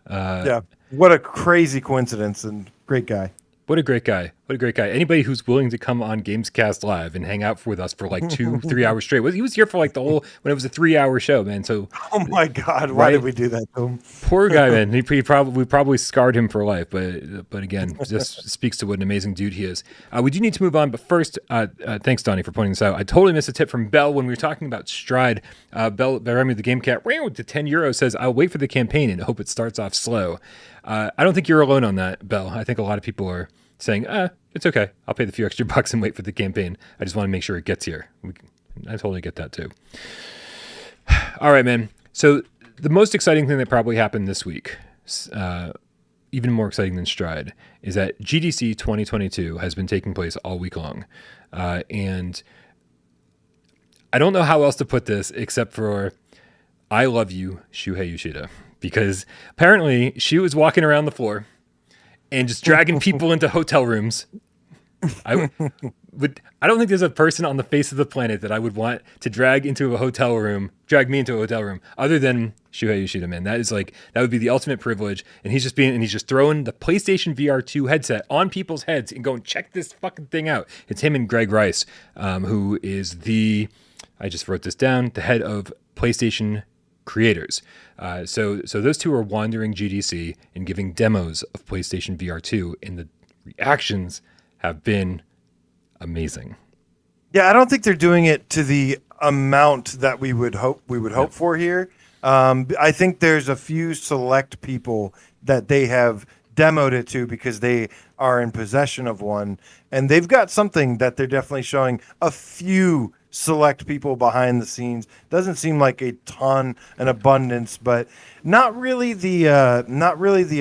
Yeah, what a crazy coincidence, and great guy. What a great guy. What a great guy. Anybody who's willing to come on GamesCast Live and hang out with us for like 2-3 hours straight. He was here for like when it was a 3-hour show, man. So, oh my God, why did we do that to him? Poor guy, man. We probably scarred him for life, but again, just speaks to what an amazing dude he is. We do need to move on, but first, thanks, Donnie, for pointing this out. I totally missed a tip from Bell when we were talking about Stride. Bell, Remy the GameCat, with the €10 says, I'll wait for the campaign and hope it starts off slow. I don't think you're alone on that, Bell. I think a lot of people are saying, it's okay. I'll pay the few extra bucks and wait for the campaign. I just want to make sure it gets here. I totally get that too. All right, man. So the most exciting thing that probably happened this week, even more exciting than Stride, is that GDC 2022 has been taking place all week long. And I don't know how else to put this except for I love you, Shuhei Yoshida, because apparently she was walking around the floor and just dragging people into hotel rooms. I don't think there's a person on the face of the planet that I would want to drag me into a hotel room, other than Shuhei Yoshida, man. That would be the ultimate privilege. And he's just throwing the PlayStation VR2 headset on people's heads and going, check this fucking thing out. It's him and Greg Rice, who is I just wrote this down, the head of PlayStation creators. So those two are wandering GDC and giving demos of PlayStation VR2, and the reactions have been amazing. Yeah, I don't think they're doing it to the amount that we would hope for here. I think there's a few select people that they have demoed it to because they are in possession of one, and they've got something that they're definitely showing a few select people behind the scenes. Doesn't seem like a ton, an abundance, but not really the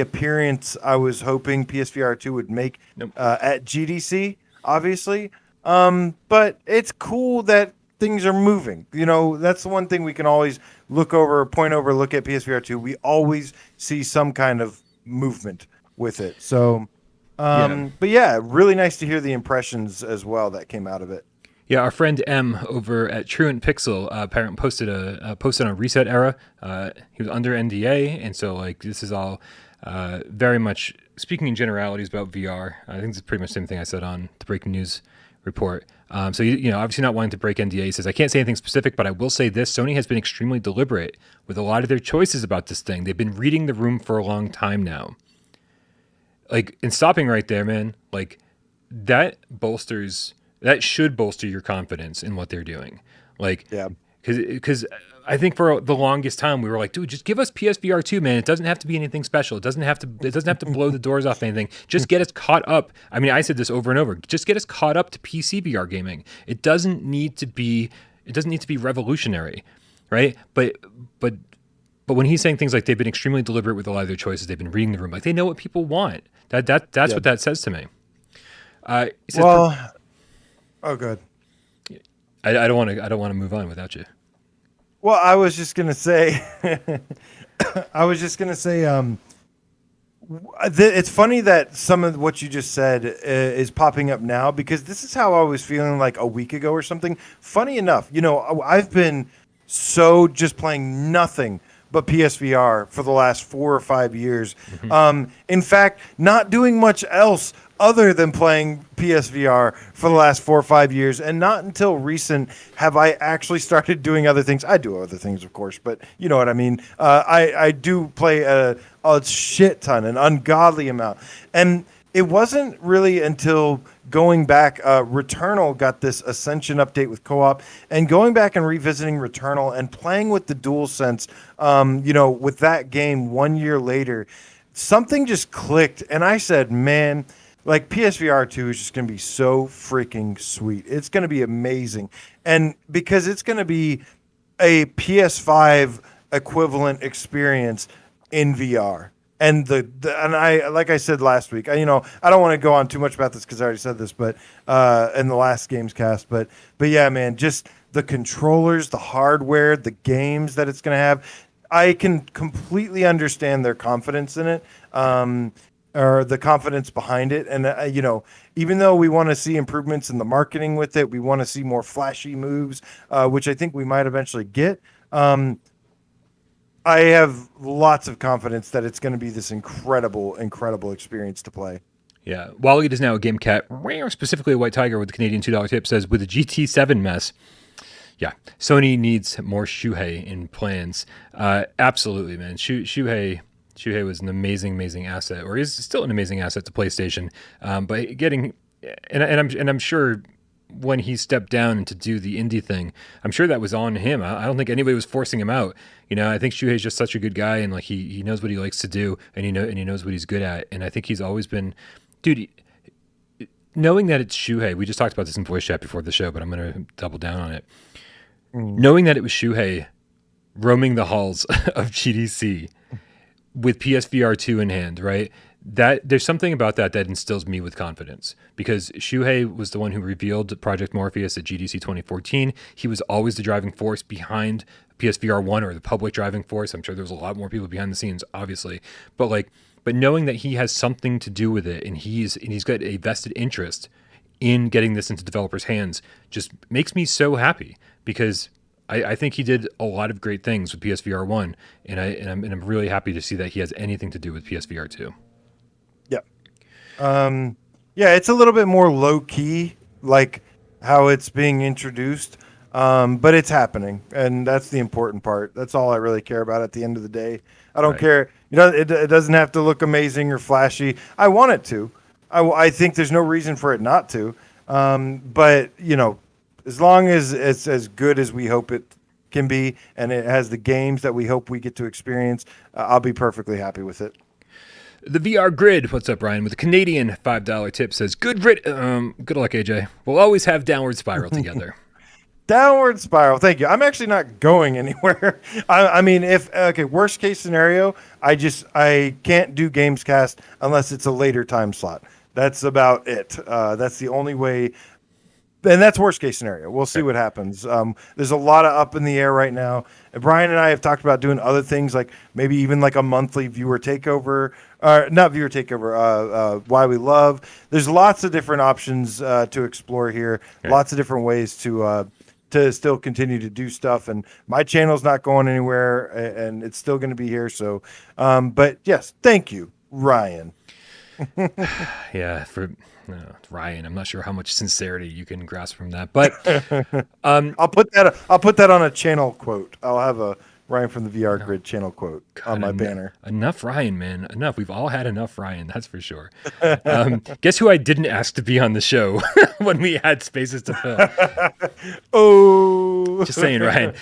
appearance I was hoping PSVR2 would make at GDC, obviously. But it's cool that things are moving. You know, that's the one thing we can always look at PSVR2. We always see some kind of movement with it. So, but yeah, really nice to hear the impressions as well that came out of it. Yeah, our friend M over at Truant Pixel apparently posted on Reset Era. He was under NDA, and so this is all very much speaking in generalities about VR. I think it's pretty much the same thing I said on the breaking news report. So obviously not wanting to break NDA, he says, I can't say anything specific, but I will say this: Sony has been extremely deliberate with a lot of their choices about this thing. They've been reading the room for a long time now. And stopping right there, man. That should bolster your confidence in what they're doing. Because I think for the longest time we were like, dude, just give us PSVR 2, man. It doesn't have to be anything special. It doesn't have to blow the doors off anything. Just get us caught up. I mean, I said this over and over. Just get us caught up to PC VR gaming. It doesn't need to be revolutionary, right? But when he's saying things like they've been extremely deliberate with a lot of their choices, they've been reading the room. They know what people want. That's what that says to me. Oh, good. I don't want to move on without you. Well, I was just gonna say, it's funny that some of what you just said is popping up now, because this is how I was feeling like a week ago or something. Funny enough, I've been just playing nothing but PSVR for the last 4 or 5 years. Mm-hmm. In fact, not doing much else other than playing PSVR for the last 4 or 5 years, and not until recent have I actually started doing other things. I do other things, of course, but you know what I mean. I do play a shit ton, an ungodly amount, and it wasn't really until going back, Returnal got this Ascension update with co-op, and going back and revisiting Returnal and playing with the DualSense, with that game 1 year later, something just clicked, and I said, man, PSVR 2 is just going to be so freaking sweet. It's going to be amazing. And because it's going to be a PS5 equivalent experience in VR. And I like I said last week, I don't want to go on too much about this because I already said this, but in the last Gamescast, but yeah, man, just the controllers, the hardware, the games that it's going to have, I can completely understand their confidence in it. Or the confidence behind it. And, even though we want to see improvements in the marketing with it, we want to see more flashy moves, which I think we might eventually get. I have lots of confidence that it's going to be this incredible, incredible experience to play. Yeah. Wally is now a Gamecat, specifically a White Tiger with the Canadian $2 tip, says, with the GT7 mess, yeah, Sony needs more Shuhei in plans. Absolutely, man. Shuhei was an amazing asset, or is still an amazing asset to PlayStation. But getting, and I'm sure when he stepped down to do the indie thing, I'm sure that was on him. I don't think anybody was forcing him out. I think Shuhei's just such a good guy, and he knows what he likes to do, and he knows what he's good at. And I think he's always been, dude. knowing that it's Shuhei, we just talked about this in voice chat before the show, but I'm going to double down on it. Mm. Knowing that it was Shuhei roaming the halls of GDC with PSVR2 in hand, right? That there's something about that instills me with confidence, because Shuhei was the one who revealed Project Morpheus at GDC 2014. He was always the driving force behind PSVR1, or the public driving force. I'm sure there's a lot more people behind the scenes, obviously, but knowing that he has something to do with it, and he's got a vested interest in getting this into developers' hands, just makes me so happy, because I think he did a lot of great things with PSVR1, and I'm really happy to see that he has anything to do with PSVR2. Yeah, it's a little bit more low key, like how it's being introduced, but it's happening, and that's the important part. That's all I really care about at the end of the day. I don't care, it doesn't have to look amazing or flashy. I want it to. I think there's no reason for it not to. But as long as it's as good as we hope it can be, and it has the games that we hope we get to experience, I'll be perfectly happy with it. The VR Grid, what's up, Ryan? With a Canadian $5 tip, says, good luck, AJ. We'll always have Downward Spiral together. Downward Spiral. Thank you. I'm actually not going anywhere. I mean, worst case scenario, I can't do Gamescast unless it's a later time slot. That's about it. That's the only way. And that's worst case scenario. We'll see what happens. There's a lot of up in the air right now. Brian and I have talked about doing other things, like maybe even like a monthly viewer takeover, not viewer takeover, Why We Love. There's lots of different options to explore here. Okay. Lots of different ways to still continue to do stuff. And my channel's not going anywhere, and it's still going to be here. So, but yes, thank you, Ryan. Yeah, Ryan, I'm not sure how much sincerity you can grasp from that, but I'll put that on a channel quote. I'll have a Ryan from the VR Grid channel quote on my banner. Enough Ryan, man. Enough. We've all had enough Ryan, that's for sure. Guess who I didn't ask to be on the show when we had spaces to fill? Oh. Just saying, Ryan.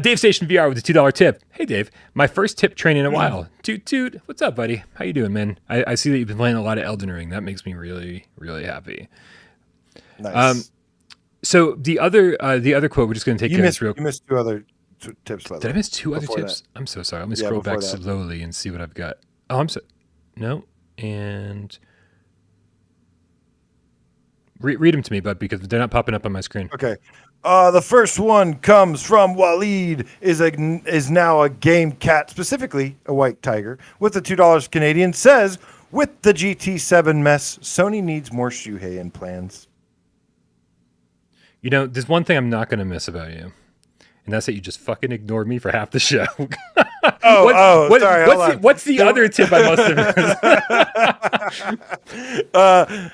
Dave Station VR with a $2 tip. Hey, Dave. My first tip train in a while. Toot. What's up, buddy? How you doing, man? I see that you've been playing a lot of Elden Ring. That makes me really, really happy. Nice. So the other quote, we're just going to take you missed two other tips. By the way. Did I miss two other tips? That. I'm so sorry. Let me scroll back slowly and see what I've got. Oh, no. And read them to me, bud, because they're not popping up on my screen. Okay. The first one comes from Waleed, is now a Gamecat, specifically a white tiger, with the $2 Canadian, says, with the GT7 mess, Sony needs more Shuhei in plans. There's one thing I'm not going to miss about you, and that's that you just fucking ignored me for half the show. Sorry. What's the other tip I must have missed?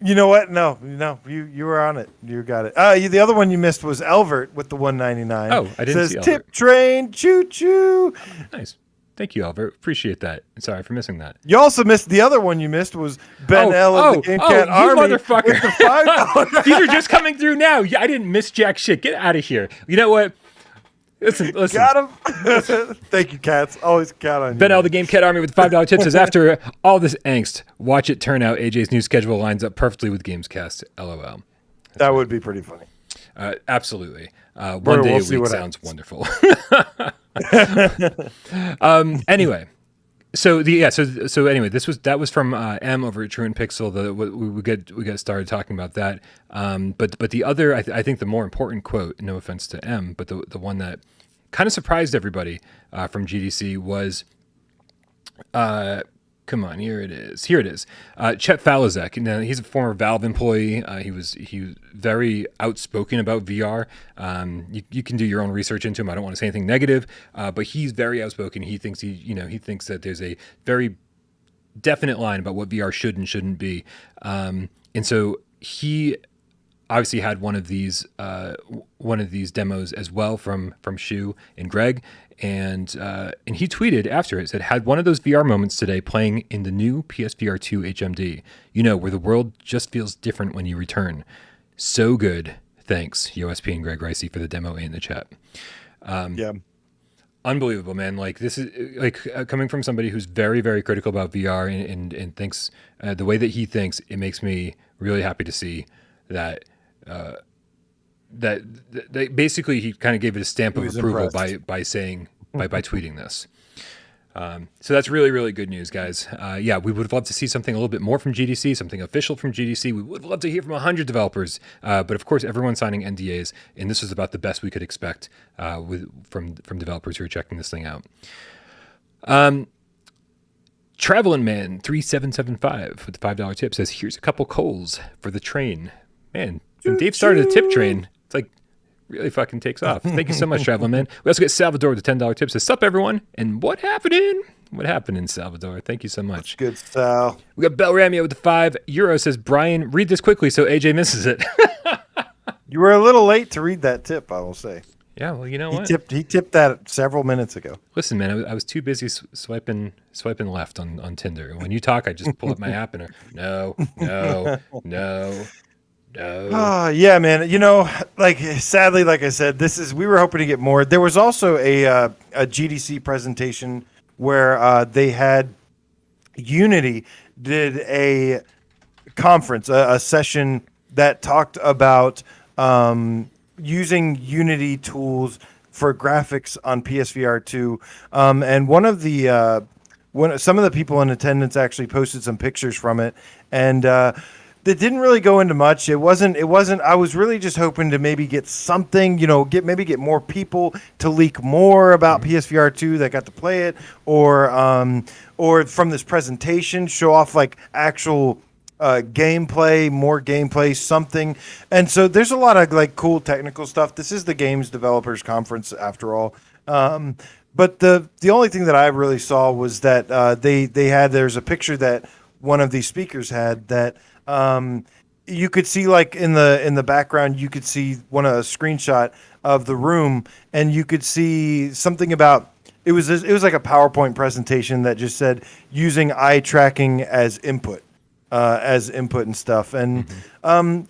You know what? No, you were on it. You got it. The other one you missed was Elvert with the $1.99. Oh, I didn't see Elvert. Tip train, choo choo. Nice. Thank you, Albert. Appreciate that. Sorry for missing that. You also missed the other one you missed was Ben L of the Gamecat Army. Motherfucker. With the $5. These are just coming through now. Yeah, I didn't miss jack shit. Get out of here. You know what? Listen. Got him. Thank you, Cats. Always count on you. Ben L, the Gamecat Army with $5 tip says, after all this angst, watch it turn out. AJ's new schedule lines up perfectly with Gamescast. LOL. That would be pretty funny. Absolutely. One day a week sounds wonderful. Anyway, so anyway, that was from M over at True and Pixel. We got started talking about that. But the other, I think the more important quote, no offense to M, but the one that kind of surprised everybody from GDC was, come on, here it is. Chet Falazek. Now, he's a former Valve employee. He was very outspoken about VR. You can do your own research into him. I don't want to say anything negative, but he's very outspoken. He thinks he thinks that there's a very definite line about what VR should and shouldn't be. And so he obviously had one of these demos as well from Shu and Greg. And he tweeted after it, said, had one of those VR moments today playing in the new PSVR2 HMD, where the world just feels different when you return. So good. Thanks, USP and Greg Ricey, for the demo in the chat. Yeah. unbelievable, man. Like this is like coming from somebody who's very, very critical about VR and thinks the way that he thinks, it makes me really happy to see that that basically he kind of gave it a stamp of approval by saying by tweeting this. So that's really, really good news, guys. Yeah, we would love to see something a little bit more from GDC, something official from GDC. We would love to hear from 100 developers, but of course, everyone's signing NDAs, and this is about the best we could expect from developers who are checking this thing out. Travelin' Man 3775 with the $5 tip says, "Here's a couple coals for the train." Man, when Dave started a tip train, it's like really fucking takes off. Thank you so much, Traveling Man. We also get Salvador with the $10 tip. Says, "Sup, everyone?" And what happening? What happened in Salvador? Thank you so much. That's good, Sal. We got Bel Ramio with the €5. Says, "Brian, read this quickly so AJ misses it." You were a little late to read that tip, I will say. Yeah, well, you know what? He tipped that several minutes ago. Listen, man, I was too busy swiping left on Tinder. When you talk, I just pull up my app and no. Oh, yeah, man. You know, like sadly, like I said, we were hoping to get more. There was also a GDC presentation where they had Unity did a conference, a session that talked about using Unity tools for graphics on PSVR2. And some of the people in attendance actually posted some pictures from it, and that didn't really go into much. It wasn't. I was really just hoping to maybe get something, get more people to leak more about PSVR2 that got to play it, or from this presentation show off like actual gameplay, more gameplay, something. And so there's a lot of like cool technical stuff. This is the Games Developers Conference after all. But the only thing that I really saw was that there's a picture that one of these speakers had that you could see, like in the background, you could see a screenshot of the room, and you could see something about it was like a PowerPoint presentation that just said using eye tracking as input and stuff, and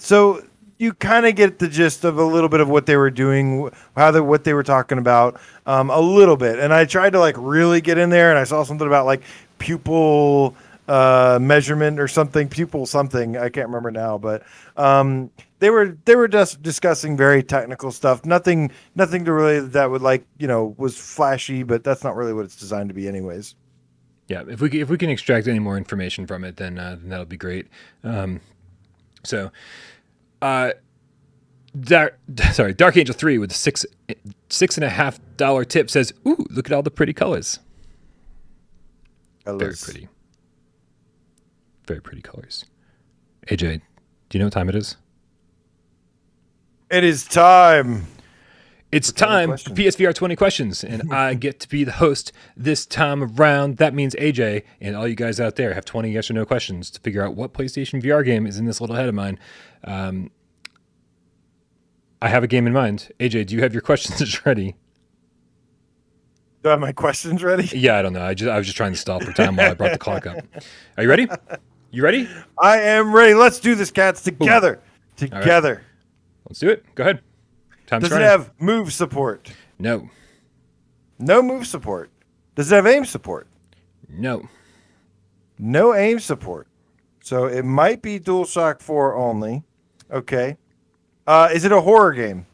so you kind of get the gist of a little bit of what they were doing, what they were talking about, a little bit. And I tried to like really get in there, and I saw something about like pupil measurement or something, pupil something. I can't remember now, but they were just discussing very technical stuff. Nothing to really that would was flashy, but that's not really what it's designed to be, anyways. Yeah, if we can extract any more information from it, then that'll be great. Dark Angel 3 with a $6.50 tip says, "Ooh, look at all the pretty colors." Very pretty. Very pretty colors. AJ, do you know what time it is? It is time. It's time for PSVR 20 questions, and I get to be the host this time around. That means AJ and all you guys out there have 20 yes or no questions to figure out what PlayStation VR game is in this little head of mine. I have a game in mind. AJ, do you have your questions ready? Do I have my questions ready? Yeah, I don't know. I was just trying to stall for time while I brought the clock up. Are you ready? You ready? I am ready. Let's do this, cats, together. Ooh. Together. Right. Let's do it. Go ahead. Does it have move support? No. No move support. Does it have aim support? No. No aim support. So it might be DualShock 4 only. Okay. Is it a horror game?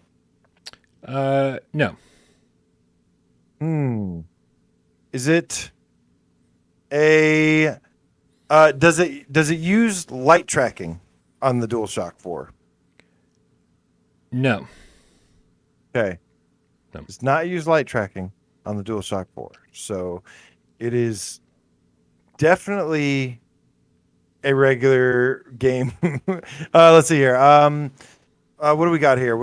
No. Is it a does it use light tracking on the DualShock 4? No. Okay. No. Does not use light tracking on the DualShock 4. So it is definitely a regular game. Let's see here. What do we got here?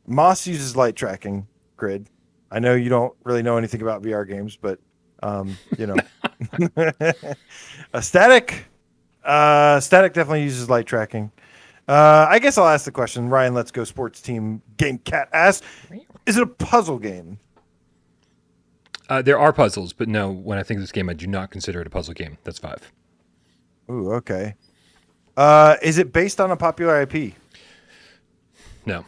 Moss uses light tracking grid. I know you don't really know anything about VR games, but a static definitely uses light tracking. I guess I'll ask the question. Ryan, Let's Go Sports Team Gamecat asks, is it a puzzle game? There are puzzles, but no, when I think of this game, I do not consider it a puzzle game. That's 5. Ooh, okay. Is it based on a popular IP? No.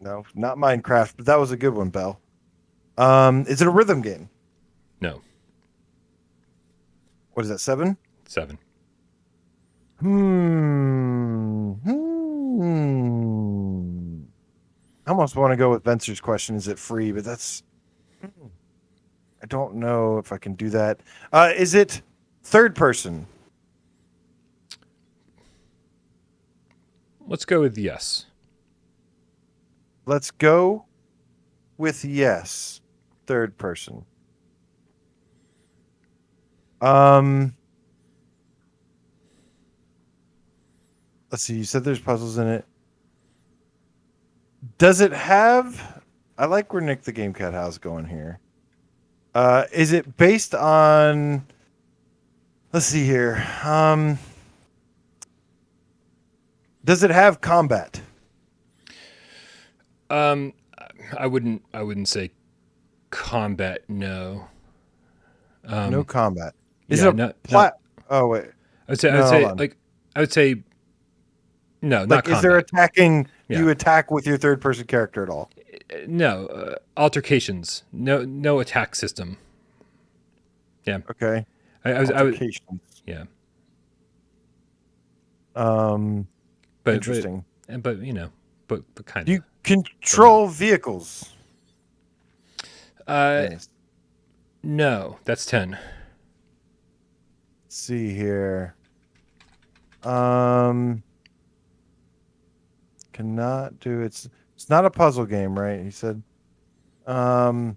No, not Minecraft, but that was a good one, Bell. Is it a rhythm game? No. What is that, 7? 7. I almost want to go with Vencer's question. Is it free? But that's... I don't know if I can do that. Is it third person? Let's go with yes. Let's go with yes. Third person. Let's see. You said there's puzzles in it. Does it have... I like where Nick the Gamecat House going here. Is it based on... Let's see here. Does it have combat? I wouldn't say combat. No. No combat. Is yeah, it a plat? Oh wait. I would say no, not combat. Is there attacking? Yeah. You attack with your third person character at all? No, altercations. No attack system. Yeah. Okay. Altercations. Yeah. But interesting. But you know, but kind of. Do you control vehicles? Yes. No, that's 10. Let's see here. Cannot do it's not a puzzle game, right? He said. Papa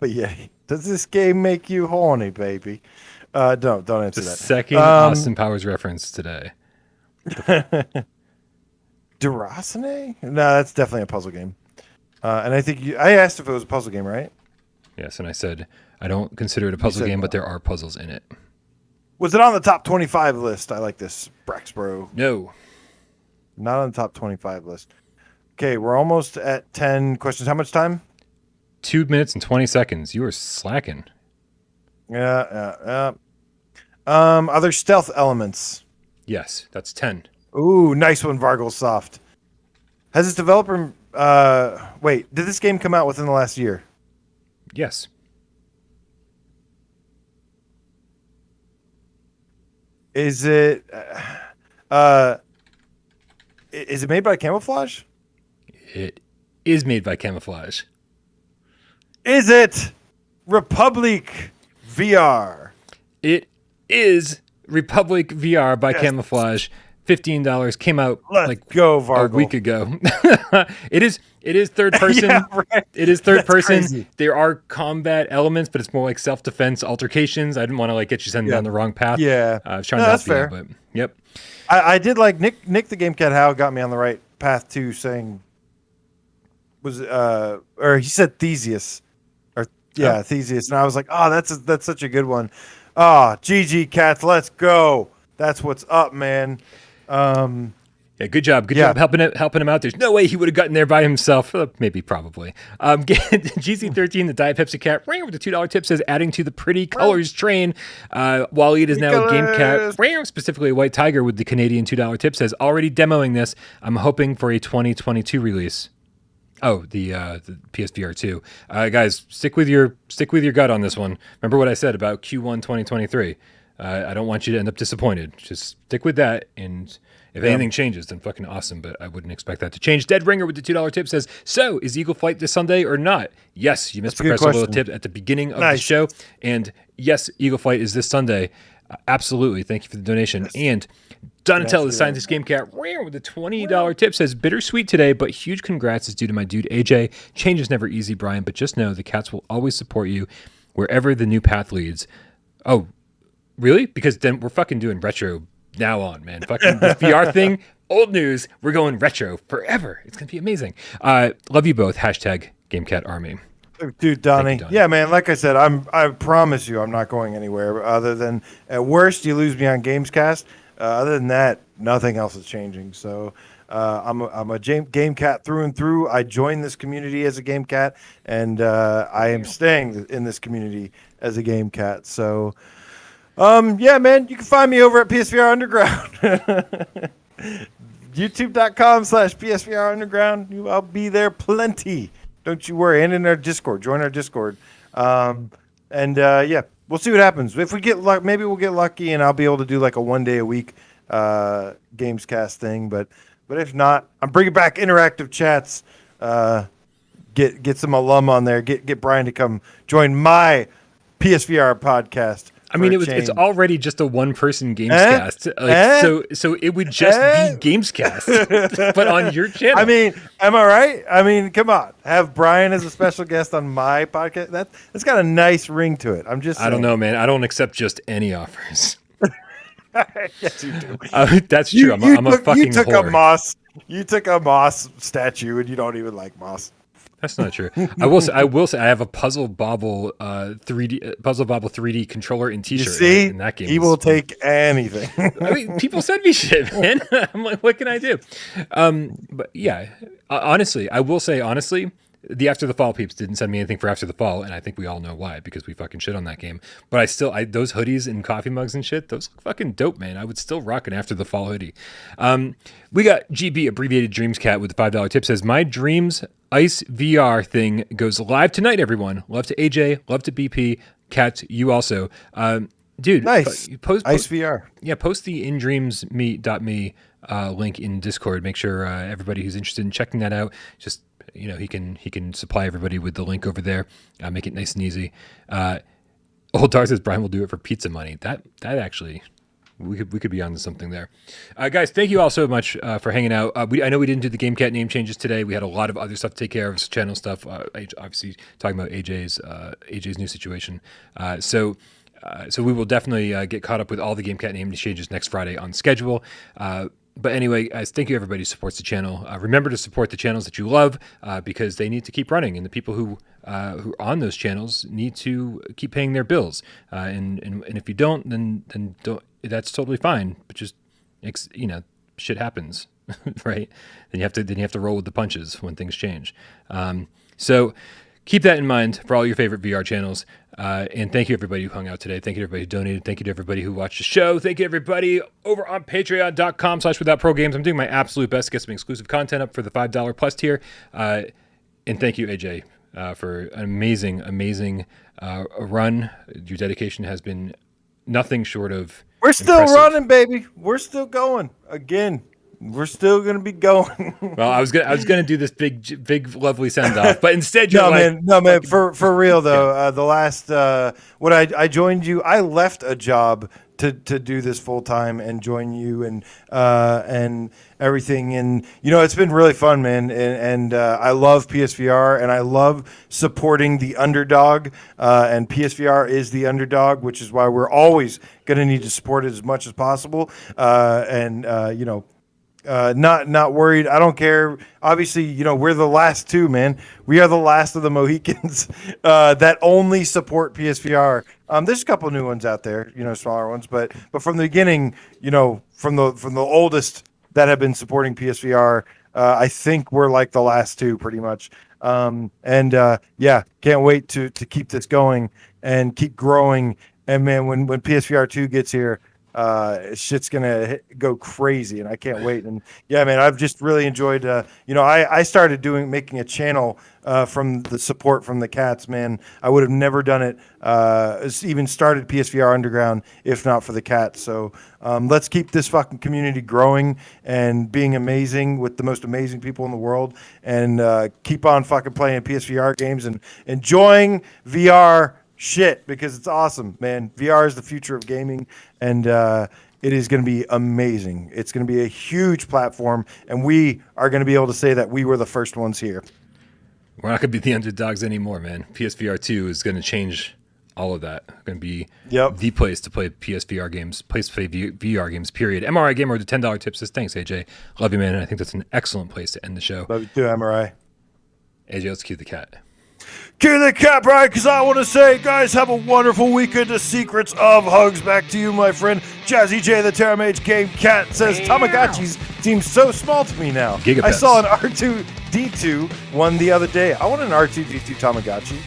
Yay. Does this game make you horny, baby? Don't answer that. Second Austin Powers reference today. Durasane? No, that's definitely a puzzle game. And I think I asked if it was a puzzle game, right? Yes, and I said I don't consider it a puzzle game, but there are puzzles in it. Was it on the top 25 list? I like this, Braxbro. No. Not on the top 25 list. Okay, we're almost at 10 questions. How much time? 2 minutes and 20 seconds. You are slacking. Yeah. Are there stealth elements? Yes, that's 10. Ooh, nice one, Vargol Soft. Has this developer... wait, did this game come out within the last year? Yes. Is it made by Camouflage? It is made by Camouflage. Is it Republic VR? It is Republic VR by Camouflage. $15 came out a week ago. It is third person. Yeah, right. It is third person. Crazy. There are combat elements, but it's more like self-defense altercations. I didn't want to get you sent down the wrong path. Yeah. I was trying to help you out, but yep. I did like Nick the Gamecat How got me on the right path too, saying or he said Theseus. Theseus. And I was like, oh, that's such a good one. GG Cats, let's go. That's what's up, man. Yeah, good job. Good job helping him out. There's no way he would have gotten there by himself. Maybe, probably. GC13, the Diet Pepsi Cat, with the $2 tip says, adding to the pretty colors train. Waleed is now a Gamecat, specifically a White Tiger with the Canadian $2 tip says, already demoing this. I'm hoping for a 2022 release. Oh, the PSVR2. Guys, stick with your gut on this one. Remember what I said about Q1 2023. I don't want you to end up disappointed. Just stick with that, and if anything changes, then fucking awesome, but I wouldn't expect that to change. Dead Ringer with the $2 tip says, so, is Eagle Flight this Sunday or not? Yes, you missed Professor Little tip at the beginning of the show, and yes, Eagle Flight is this Sunday. Absolutely. Thank you for the donation. Yes. And Donatello, the Scientist Gamecat, with the $20 tip says, bittersweet today, but huge congrats is due to my dude AJ. Change is never easy, Brian, but just know the cats will always support you wherever the new path leads. Oh, really? Because then we're fucking doing retro now on, man. Fucking this VR thing, old news. We're going retro forever. It's going to be amazing. Love you both. Hashtag Gamecat Army. Dude, Donnie. Yeah, man. Like I said, I promise you I'm not going anywhere other than at worst you lose me on GamesCast. Other than that, nothing else is changing. So I'm a GameCat through and through. I joined this community as a GameCat, and I am staying in this community as a GameCat. So, yeah, man, you can find me over at PSVR Underground. YouTube.com/PSVR Underground. I'll be there plenty. Don't you worry. And in our Discord. Join our Discord. Yeah, we'll see what happens. If we get luck, maybe we'll get lucky and I'll be able to do like a 1 day a week Gamescast thing. But if not, I'm bringing back interactive chats. Get some alum on there. Get Brian to come join my PSVR podcast. I mean, it's already just a one-person Gamescast. So it would just be Gamescast, but on your channel. I mean, am I right? I mean, come on. Have Brian as a special guest on my podcast. That's got a nice ring to it. I'm just saying. I don't know, man. I don't accept just any offers. Yes, you do. That's true. I'm a fucking whore. You took a Moss statue and you don't even like Moss. That's not true. I will say I have a Puzzle Bobble 3D controller and T-shirt. You see, in that game. He will take anything. I mean, people send me shit, man. I'm like, what can I do? But yeah, honestly, I will say the After the Fall peeps didn't send me anything for After the Fall, and I think we all know why, because we fucking shit on that game. But those hoodies and coffee mugs and shit, those look fucking dope, man. I would still rock an After the Fall hoodie. We got GB, abbreviated Dreams Cat, with the $5 tip, says, my Dreams Ice VR thing goes live tonight, everyone. Love to AJ, love to BP, Cat, you also. Dude, nice. Post Ice VR. Yeah, post the indreamsme.me link in Discord. Make sure everybody who's interested in checking that out, just he can supply everybody with the link over there. Make it nice and easy. Old Dar says Brian will do it for pizza money. That actually, we could be onto something there. Guys, thank you all so much for hanging out. I know we didn't do the Gamecat name changes today. We had a lot of other stuff to take care of, channel stuff. Obviously talking about AJ's new situation. So we will definitely get caught up with all the Gamecat name changes next Friday on schedule. But anyway, guys, thank you everybody who supports the channel. Remember to support the channels that you love because they need to keep running, and the people who are on those channels need to keep paying their bills. And if you don't, then don't. That's totally fine. But just shit happens, right? Then you have to roll with the punches when things change. So keep that in mind for all your favorite VR channels. And thank you everybody who hung out today. Thank you to everybody who donated. Thank you to everybody who watched the show. Thank you everybody over on patreon.com/withoutprogames. I'm doing my absolute best to get some exclusive content up for the $5 plus tier. And thank you, AJ, for an amazing run. Your dedication has been nothing short of We're still impressive. running, baby. We're still going. Again, we're still gonna be going. Well, I was gonna do this big lovely send off, but instead you're no man. For real though, yeah. The last when I joined you, I left a job to do this full time and join you and everything, and it's been really fun, man. And I love PSVR and I love supporting the underdog. And PSVR is the underdog, which is why we're always gonna need to support it as much as possible. Not worried. I don't care. Obviously, we're the last two, man. We are the last of the Mohicans that only support PSVR. There's a couple new ones out there, smaller ones, but from the beginning, from the oldest that have been supporting PSVR, I think we're like the last two, pretty much. Yeah, can't wait to keep this going and keep growing. And man, when PSVR2 gets here, shit's gonna go crazy, and I can't wait. And yeah, man, I've just really enjoyed. I started making a channel from the support from the cats. Man, I would have never done it. Even started PSVR Underground if not for the cats. So let's keep this fucking community growing and being amazing with the most amazing people in the world, and keep on fucking playing PSVR games and enjoying VR. Shit, because it's awesome, man. VR is the future of gaming, and it is going to be amazing. It's going to be a huge platform, and we are going to be able to say that we were the first ones here. We're not going to be the underdogs anymore, man. PSVR2 is going to change all of that. Going to be the place to play PSVR games, place to play VR games, period. MRI Gamer with the $10 tip says, thanks, AJ. Love you, man, and I think that's an excellent place to end the show. Love you too, MRI. AJ, let's cue the cat. Cue the cat, Brian, because I want to say, guys, have a wonderful weekend. The secrets of hugs. Back to you, my friend. Jazzy J, the Terra Mage Game Cat says, Tamagotchis seem so small to me now. Gigapets. I saw an R2-D2 one the other day. I want an R2-D2 Tamagotchi.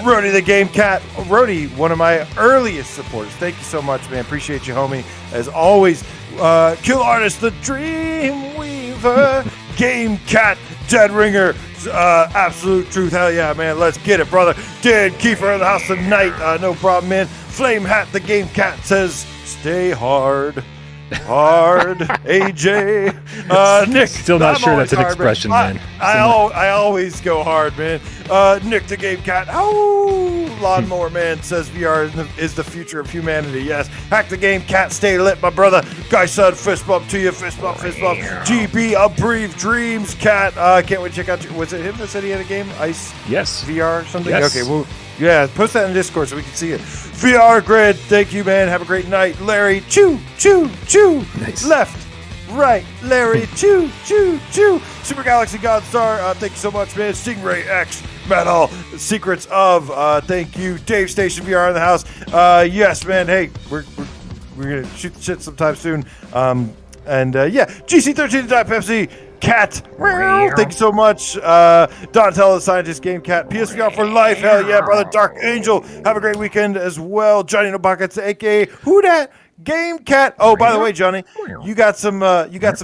Rody the Game Cat. Rody, one of my earliest supporters. Thank you so much, man. Appreciate you, homie. As always, Kill Artist, the Dream Fever, Gamecat, Dead Ringer, Absolute Truth. Hell yeah, man. Let's get it, brother. Dan Kiefer in the house tonight. No problem, man. Flame Hat, the Gamecat says, stay hard. Hard, AJ, Nick. Still not sure that's an expression, man. I always go hard, man. Nick the Game Cat. Oh, Lawnmower Man says VR is the future of humanity. Yes. Hack the Game Cat. Stay lit, my brother. Guy said fist bump to you. Fist bump, fist bump. GB, A Brief Dreams Cat. Can't wait to check out. Was it him that said he had a game? Ice? Yes. VR or something? Yes. Okay, well, yeah, post that in Discord so we can see it. VR Grid, thank you, man. Have a great night. Larry, choo, choo, choo. Nice. Left, right, Larry, choo, choo, choo. Super Galaxy Godstar, thank you so much, man. Stingray X, Metal, Secrets of, thank you. Dave Station VR in the house. Yes, man. Hey, we're gonna shoot the shit sometime soon. Yeah, GC13 Pepsi. Cat, thank you so much. Donatello, the Scientist, Game Cat, PSVR for life. Hell yeah, brother. Dark Angel, have a great weekend as well. Johnny No Buckets, aka Who Dat Game Cat. Oh, by the way, Johnny, you got some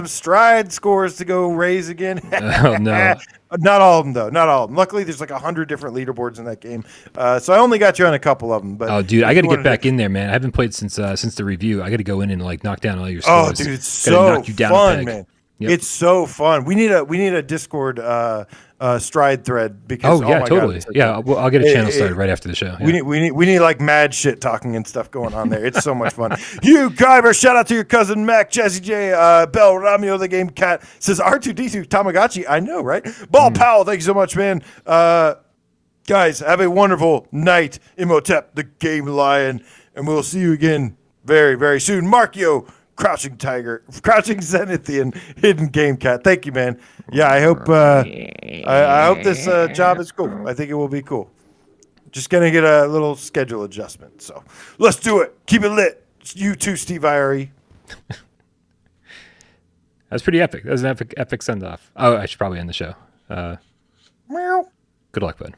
stride scores to go raise again. Oh no. Not all of them though. Not all of them. Luckily, there's like 100 different leaderboards in that game, so I only got you on a couple of them. But oh, dude, I got to get back in there, man. I haven't played since the review. I got to go in and like knock down all your scores. Oh, dude, it's so fun, man. Yep. It's so fun. We need a Discord stride thread because oh yeah, totally. God, yeah, I'll get a channel started right after the show. Yeah. We need like mad shit talking and stuff going on there. It's so much fun. You Kyber, shout out to your cousin Mac, Jesse J, Bell Ramio, the Game Cat says R2D2 Tamagotchi. I know, right? Ball Powell, thank you so much, man. Guys, have a wonderful night. Imhotep, the Game Lion, and we'll see you again very, very soon. Markio, Crouching Tiger, Crouching Zenithian, Hidden Game Cat. Thank you, man. Yeah, I hope I hope this job is cool. I think it will be cool. Just gonna get a little schedule adjustment. So let's do it. Keep it lit. You too, Steve IRE. That's pretty epic. That was an epic send off. Oh, I should probably end the show. Good luck, bud.